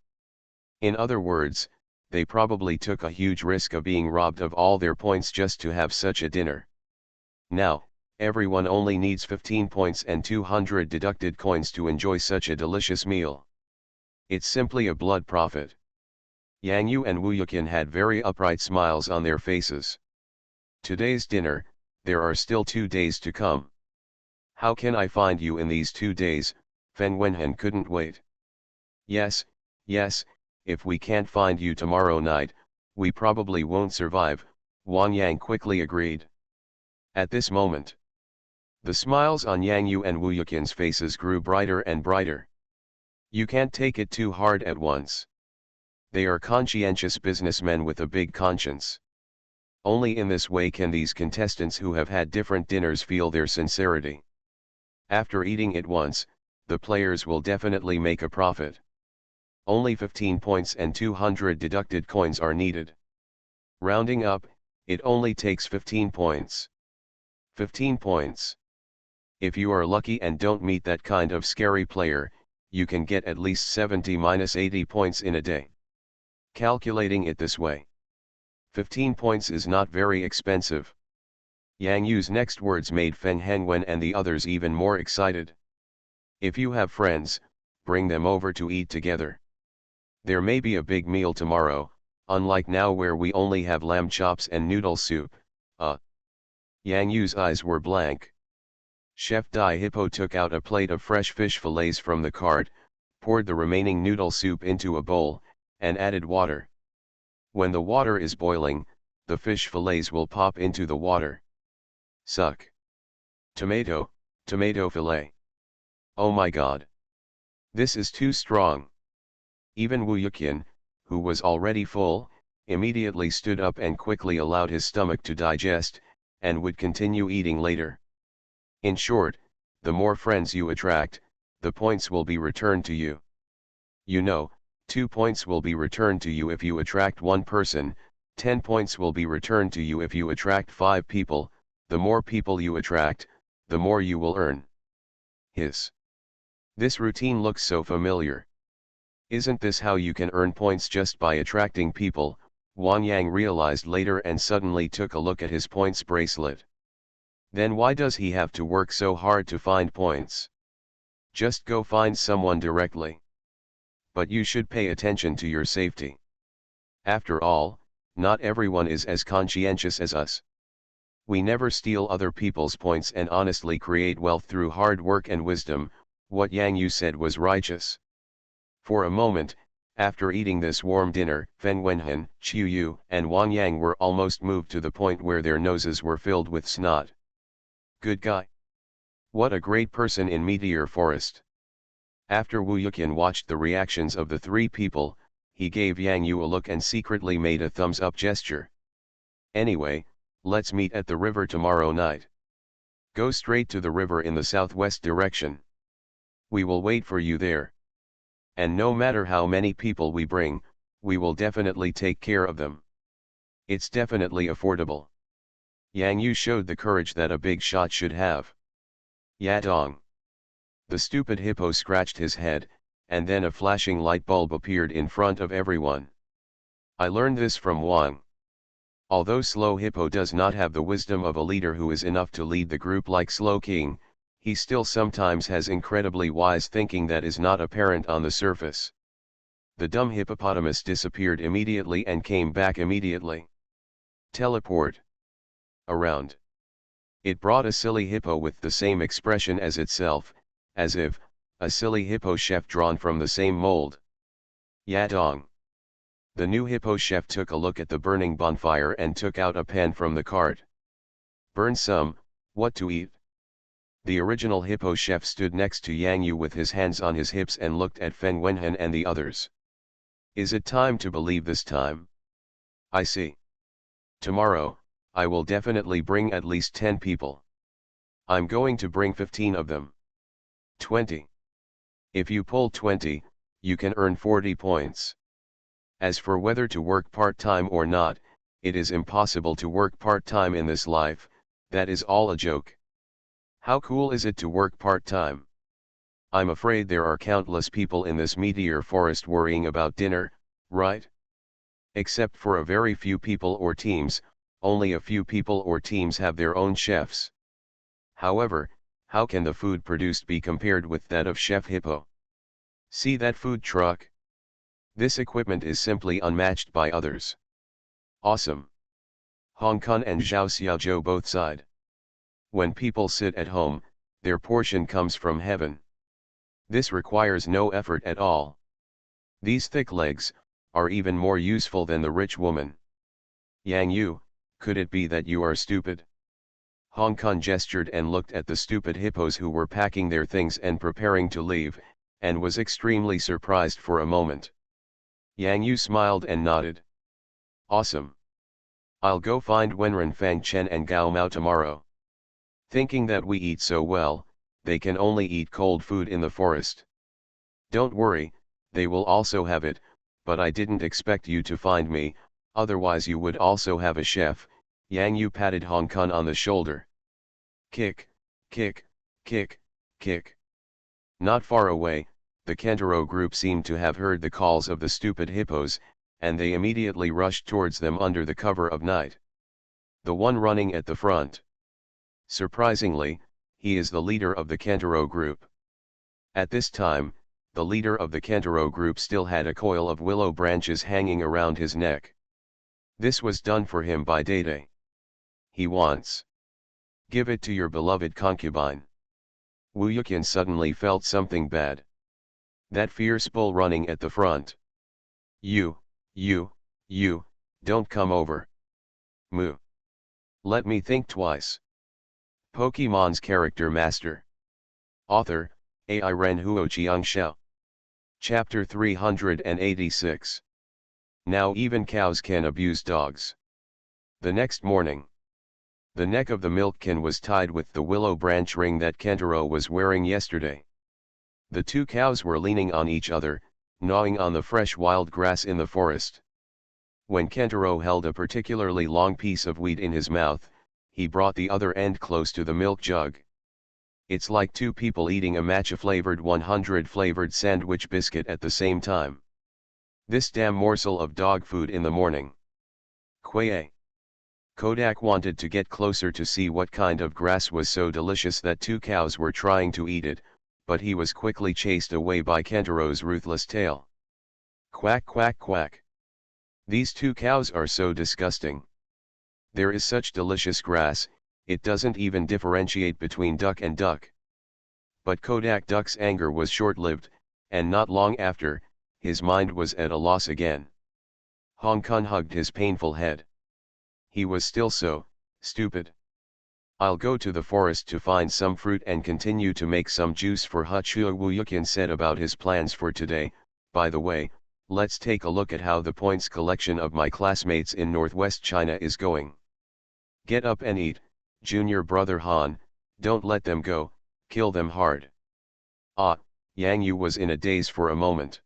In other words, they probably took a huge risk of being robbed of all their points just to have such a dinner. Now, everyone only needs 15 points and 200 deducted coins to enjoy such a delicious meal. It's simply a blood profit. Yang Yu and Wu Yuqian had very upright smiles on their faces. Today's dinner, there are still 2 days to come. How can I find you in these 2 days? Fen Wenhen couldn't wait. Yes, if we can't find you tomorrow night, we probably won't survive, Wang Yang quickly agreed. At this moment, the smiles on Yang Yu and Wu Yuqian's faces grew brighter and brighter. You can't take it too hard at once. They are conscientious businessmen with a big conscience. Only in this way can these contestants who have had different dinners feel their sincerity. After eating it once, the players will definitely make a profit. Only 15 points and 200 deducted coins are needed. Rounding up, it only takes 15 points. 15 points. If you are lucky and don't meet that kind of scary player, you can get at least 70-80 points in a day. Calculating it this way, 15 points is not very expensive. Yang Yu's next words made Feng Hengwen and the others even more excited. If you have friends, bring them over to eat together. There may be a big meal tomorrow, unlike now where we only have lamb chops and noodle soup. Yang Yu's eyes were blank. Chef Dai Hippo took out a plate of fresh fish fillets from the cart, poured the remaining noodle soup into a bowl, and added water. When the water is boiling, the fish fillets will pop into the water. Suck. Tomato fillet. Oh my god. This is too strong. Even Wu Yuqian, who was already full, immediately stood up and quickly allowed his stomach to digest, and would continue eating later. In short, the more friends you attract, the points will be returned to you. You know, 2 points will be returned to you if you attract 1 person, 10 points will be returned to you if you attract 5 people, the more people you attract, the more you will earn. This routine looks so familiar. Isn't this how you can earn points just by attracting people? Wang Yang realized later and suddenly took a look at his points bracelet. Then why does he have to work so hard to find points? Just go find someone directly. But you should pay attention to your safety. After all, not everyone is as conscientious as us. We never steal other people's points and honestly create wealth through hard work and wisdom. What Yang Yu said was righteous. For a moment, after eating this warm dinner, Fen Wenhen, Qiu Yu, and Wang Yang were almost moved to the point where their noses were filled with snot. Good guy. What a great person in Meteor Forest. After Wu Yuqian watched the reactions of the 3 people, he gave Yang Yu a look and secretly made a thumbs-up gesture. Anyway, let's meet at the river tomorrow night. Go straight to the river in the southwest direction. We will wait for you there. And no matter how many people we bring, we will definitely take care of them. It's definitely affordable. Yang Yu showed the courage that a big shot should have. Yadong. The stupid hippo scratched his head, and then a flashing light bulb appeared in front of everyone. I learned this from Wang. Although Slow Hippo does not have the wisdom of a leader who is enough to lead the group like Slow King, he still sometimes has incredibly wise thinking that is not apparent on the surface. The dumb hippopotamus disappeared immediately and came back immediately. Teleport. Around. It brought a silly hippo with the same expression as itself, as if, a silly hippo chef drawn from the same mold. Yadong. The new hippo chef took a look at the burning bonfire and took out a pan from the cart. Burn some, what to eat? The original hippo chef stood next to Yang Yu with his hands on his hips and looked at Fen Wenhen and the others. Is it time to believe this time? I see. Tomorrow, I will definitely bring at least 10 people. I'm going to bring 15 of them. 20. If you pull 20, you can earn 40 points. As for whether to work part-time or not, it is impossible to work part-time in this life, that is all a joke. How cool is it to work part-time? I'm afraid there are countless people in this meteor forest worrying about dinner, right? Except for a very few people or teams, only a few people or teams have their own chefs. However, how can the food produced be compared with that of Chef Hippo? See that food truck? This equipment is simply unmatched by others. Awesome. Hong Kong and Zhao Xiaozhou both sighed. When people sit at home, their portion comes from heaven. This requires no effort at all. These thick legs are even more useful than the rich woman. Yang Yu, could it be that you are stupid? Hong Kong gestured and looked at the stupid hippos who were packing their things and preparing to leave, and was extremely surprised for a moment. Yang Yu smiled and nodded. Awesome. I'll go find Wenren Fang Chen and Gao Mao tomorrow. Thinking that we eat so well, they can only eat cold food in the forest. Don't worry, they will also have it, but I didn't expect you to find me, otherwise you would also have a chef. Yang Yu patted Hong Kong on the shoulder. Kick, kick, kick, kick. Not far away, the Kentaro group seemed to have heard the calls of the stupid hippos, and they immediately rushed towards them under the cover of night. The one running at the front. Surprisingly, he is the leader of the Kentaro group. At this time, the leader of the Kentaro group still had a coil of willow branches hanging around his neck. This was done for him by Dede. He wants. Give it to your beloved concubine. Wu Yukin suddenly felt something bad. That fierce bull running at the front. You, don't come over. Moo. Let me think twice. Pokemon's Character Master. Author, AI Ren Huo Xiangxiao. Chapter 386. Now even cows can abuse dogs. The next morning. The neck of the milk can was tied with the willow branch ring that Kentaro was wearing yesterday. The two cows were leaning on each other, gnawing on the fresh wild grass in the forest. When Kentaro held a particularly long piece of wheat in his mouth, he brought the other end close to the milk jug. It's like two people eating a matcha-flavored 100-flavored sandwich biscuit at the same time. This damn morsel of dog food in the morning. Quaye. Kodak wanted to get closer to see what kind of grass was so delicious that two cows were trying to eat it, but he was quickly chased away by Kentaro's ruthless tail. Quack quack quack. These two cows are so disgusting. There is such delicious grass, it doesn't even differentiate between duck and duck. But Kodak Duck's anger was short-lived, and not long after, his mind was at a loss again. Hong Kong hugged his painful head. He was still so stupid. I'll go to the forest to find some fruit and continue to make some juice for Huchuo. Wu Yukin said about his plans for today. By the way, let's take a look at how the points collection of my classmates in Northwest China is going. Get up and eat, junior brother Han, don't let them go, kill them hard. Ah, Yang Yu was in a daze for a moment.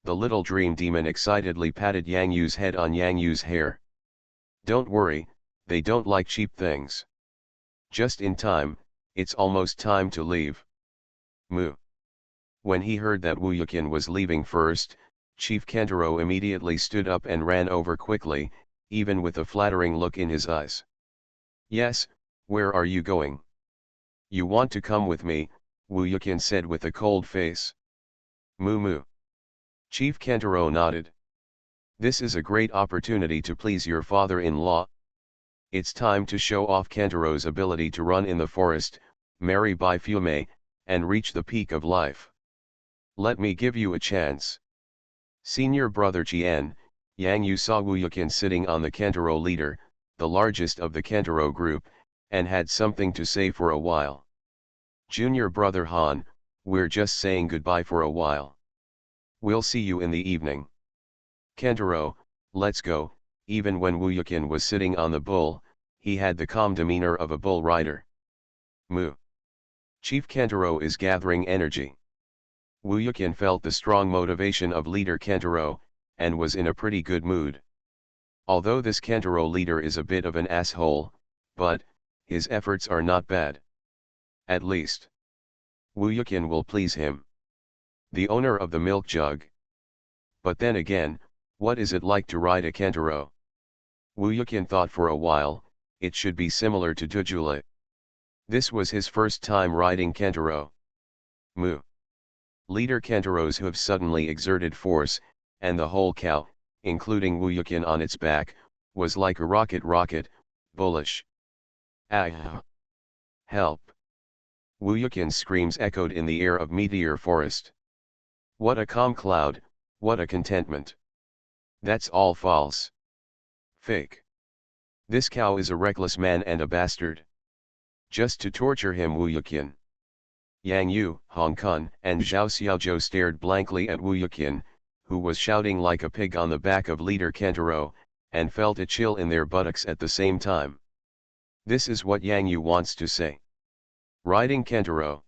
The little dream demon excitedly patted Yang Yu's head on Yang Yu's hair. Don't worry, they don't like cheap things. Just in time, it's almost time to leave. Moo. When he heard that Wu Yukin was leaving first, Chief Kentaro immediately stood up and ran over quickly, even with a flattering look in his eyes. Yes, where are you going? You want to come with me, Wu Yukin said with a cold face. Moo moo. Chief Kentaro nodded. This is a great opportunity to please your father-in-law. It's time to show off Kentaro's ability to run in the forest, marry Bai Fume, and reach the peak of life. Let me give you a chance. Senior brother Chien, Yang Yu saw Wu Yukin sitting on the Kentaro leader, the largest of the Kentaro group, and had something to say for a while. Junior brother Han, we're just saying goodbye for a while. We'll see you in the evening. Kentaro, let's go. Even when Wu Yukin was sitting on the bull, he had the calm demeanor of a bull rider. Moo. Chief Kentaro is gathering energy. Wu Yuqian felt the strong motivation of leader Kentaro, and was in a pretty good mood. Although this Kentaro leader is a bit of an asshole, but his efforts are not bad. At least Wu Yuqian will please him, the owner of the milk jug. But then again, what is it like to ride a Kentaro? Wu Yuqian thought for a while. It should be similar to Dujula. This was his first time riding Kentaro. Moo. Leader Kentaro's hooves suddenly exerted force, and the whole cow, including Wu Yuqian on its back, was like a rocket, bullish. Ah! Help! Wu Yuqian's screams echoed in the air of Meteor Forest. What a calm cloud, what a contentment. That's all false. Fake. This cow is a reckless man and a bastard. Just to torture him. Wu Yuqian. Yang Yu, Hong Kong, and Zhao Xiaozhou stared blankly at Wu Yuqian, who was shouting like a pig on the back of leader Kentaro, and felt a chill in their buttocks at the same time. This is what Yang Yu wants to say. Riding Kentaro.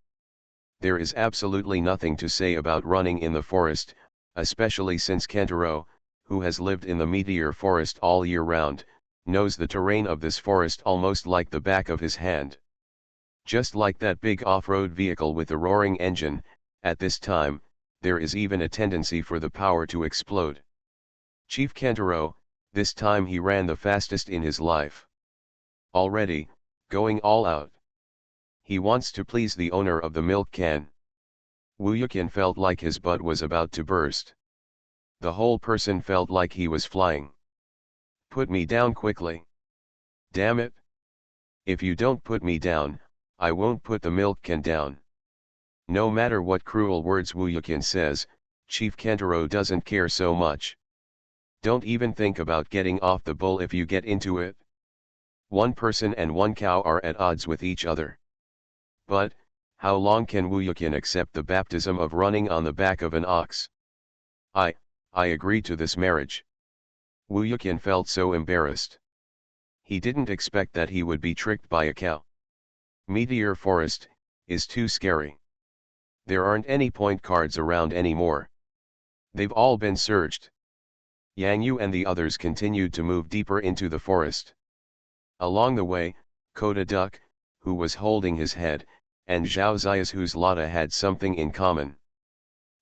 There is absolutely nothing to say about running in the forest, especially since Kentaro, who has lived in the Meteor Forest all year round, knows the terrain of this forest almost like the back of his hand. Just like that big off-road vehicle with the roaring engine, at this time, there is even a tendency for the power to explode. Chief Kentaro, this time he ran the fastest in his life. Already, going all out. He wants to please the owner of the milk can. Wu Yuqian felt like his butt was about to burst. The whole person felt like he was flying. Put me down quickly. Damn it. If you don't put me down, I won't put the milk can down. No matter what cruel words Wu Yuqian says, Chief Kentaro doesn't care so much. Don't even think about getting off the bull if you get into it. One person and one cow are at odds with each other. But, how long can Wu Yuqian accept the baptism of running on the back of an ox? I agree to this marriage. Wu Yuqian felt so embarrassed. He didn't expect that he would be tricked by a cow. Meteor Forest is too scary. There aren't any point cards around anymore. They've all been searched. Yang Yu and the others continued to move deeper into the forest. Along the way, Koda Duck, who was holding his head, and Zhao Ziya's whose Lotta had something in common.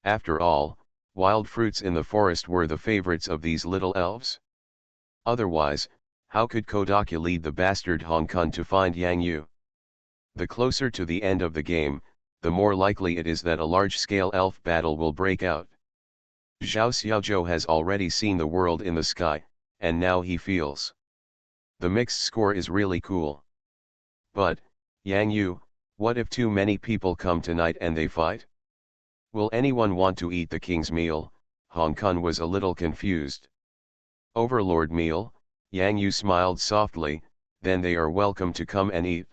After all, wild fruits in the forest were the favorites of these little elves. Otherwise, how could Kodaka lead the bastard Hong Kong to find Yang Yu? The closer to the end of the game, the more likely it is that a large-scale elf battle will break out. Zhao Xiaozhou has already seen the world in the sky, and now he feels. The mixed score is really cool. But, Yang Yu, what if too many people come tonight and they fight? Will anyone want to eat the king's meal? Hong Kong was a little confused. Overlord meal, Yang Yu smiled softly, then they are welcome to come and eat.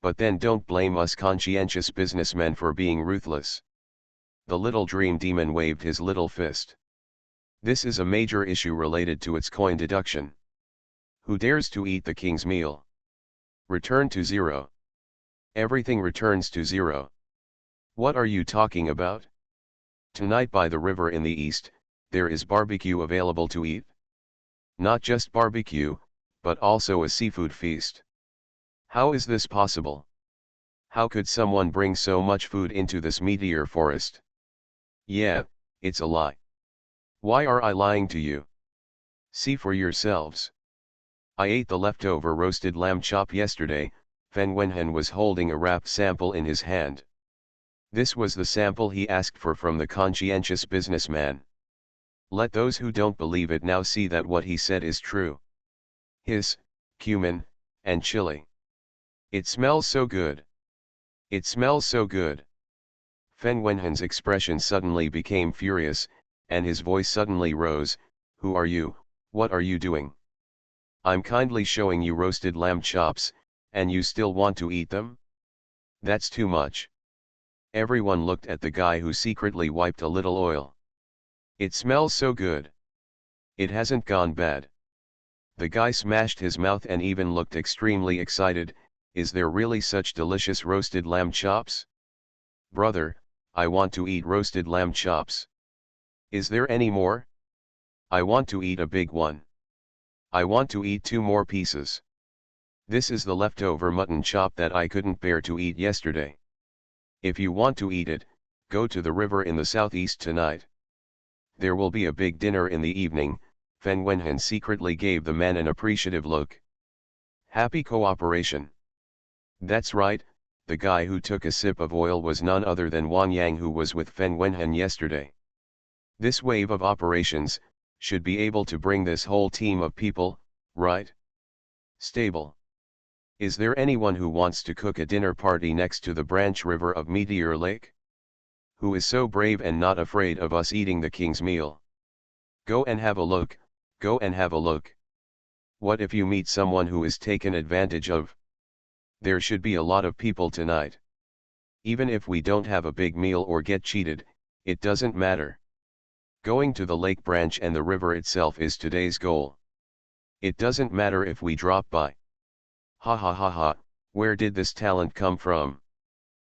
But then don't blame us conscientious businessmen for being ruthless. The little dream demon waved his little fist. This is a major issue related to its coin deduction. Who dares to eat the king's meal? Return to zero. Everything returns to zero. What are you talking about? Tonight by the river in the east, there is barbecue available to eat. Not just barbecue, but also a seafood feast. How is this possible? How could someone bring so much food into this meteor forest? Yeah, it's a lie. Why are I lying to you? See for yourselves. I ate the leftover roasted lamb chop yesterday. Fen Wenhan was holding a wrapped sample in his hand. This was the sample he asked for from the conscientious businessman. Let those who don't believe it now see that what he said is true. Hiss, cumin, and chili. It smells so good. It smells so good. Fen Wenhan's expression suddenly became furious, and his voice suddenly rose. Who are you? What are you doing? I'm kindly showing you roasted lamb chops, and you still want to eat them? That's too much. Everyone looked at the guy who secretly wiped a little oil. It smells so good. It hasn't gone bad. The guy smashed his mouth and even looked extremely excited. Is there really such delicious roasted lamb chops? Brother, I want to eat roasted lamb chops. Is there any more? I want to eat a big one. I want to eat 2 more pieces. This is the leftover mutton chop that I couldn't bear to eat yesterday. If you want to eat it, go to the river in the southeast tonight. There will be a big dinner in the evening. Fen Wenhan secretly gave the man an appreciative look. Happy cooperation. That's right, the guy who took a sip of oil was none other than Wang Yang, who was with Fen Wenhan yesterday. This wave of operations should be able to bring this whole team of people, right? Stable. Is there anyone who wants to cook a dinner party next to the branch river of Meteor Lake? Who is so brave and not afraid of us eating the king's meal? Go and have a look, go and have a look. What if you meet someone who is taken advantage of? There should be a lot of people tonight. Even if we don't have a big meal or get cheated, it doesn't matter. Going to the lake branch and the river itself is today's goal. It doesn't matter if we drop by. Ha ha ha ha, where did this talent come from?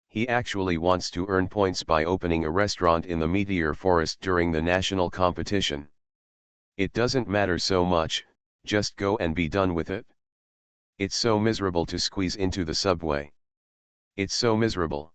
He actually wants to earn points by opening a restaurant in the Meteor Forest during the national competition. It doesn't matter so much, just go and be done with it. It's so miserable to squeeze into the subway. It's so miserable.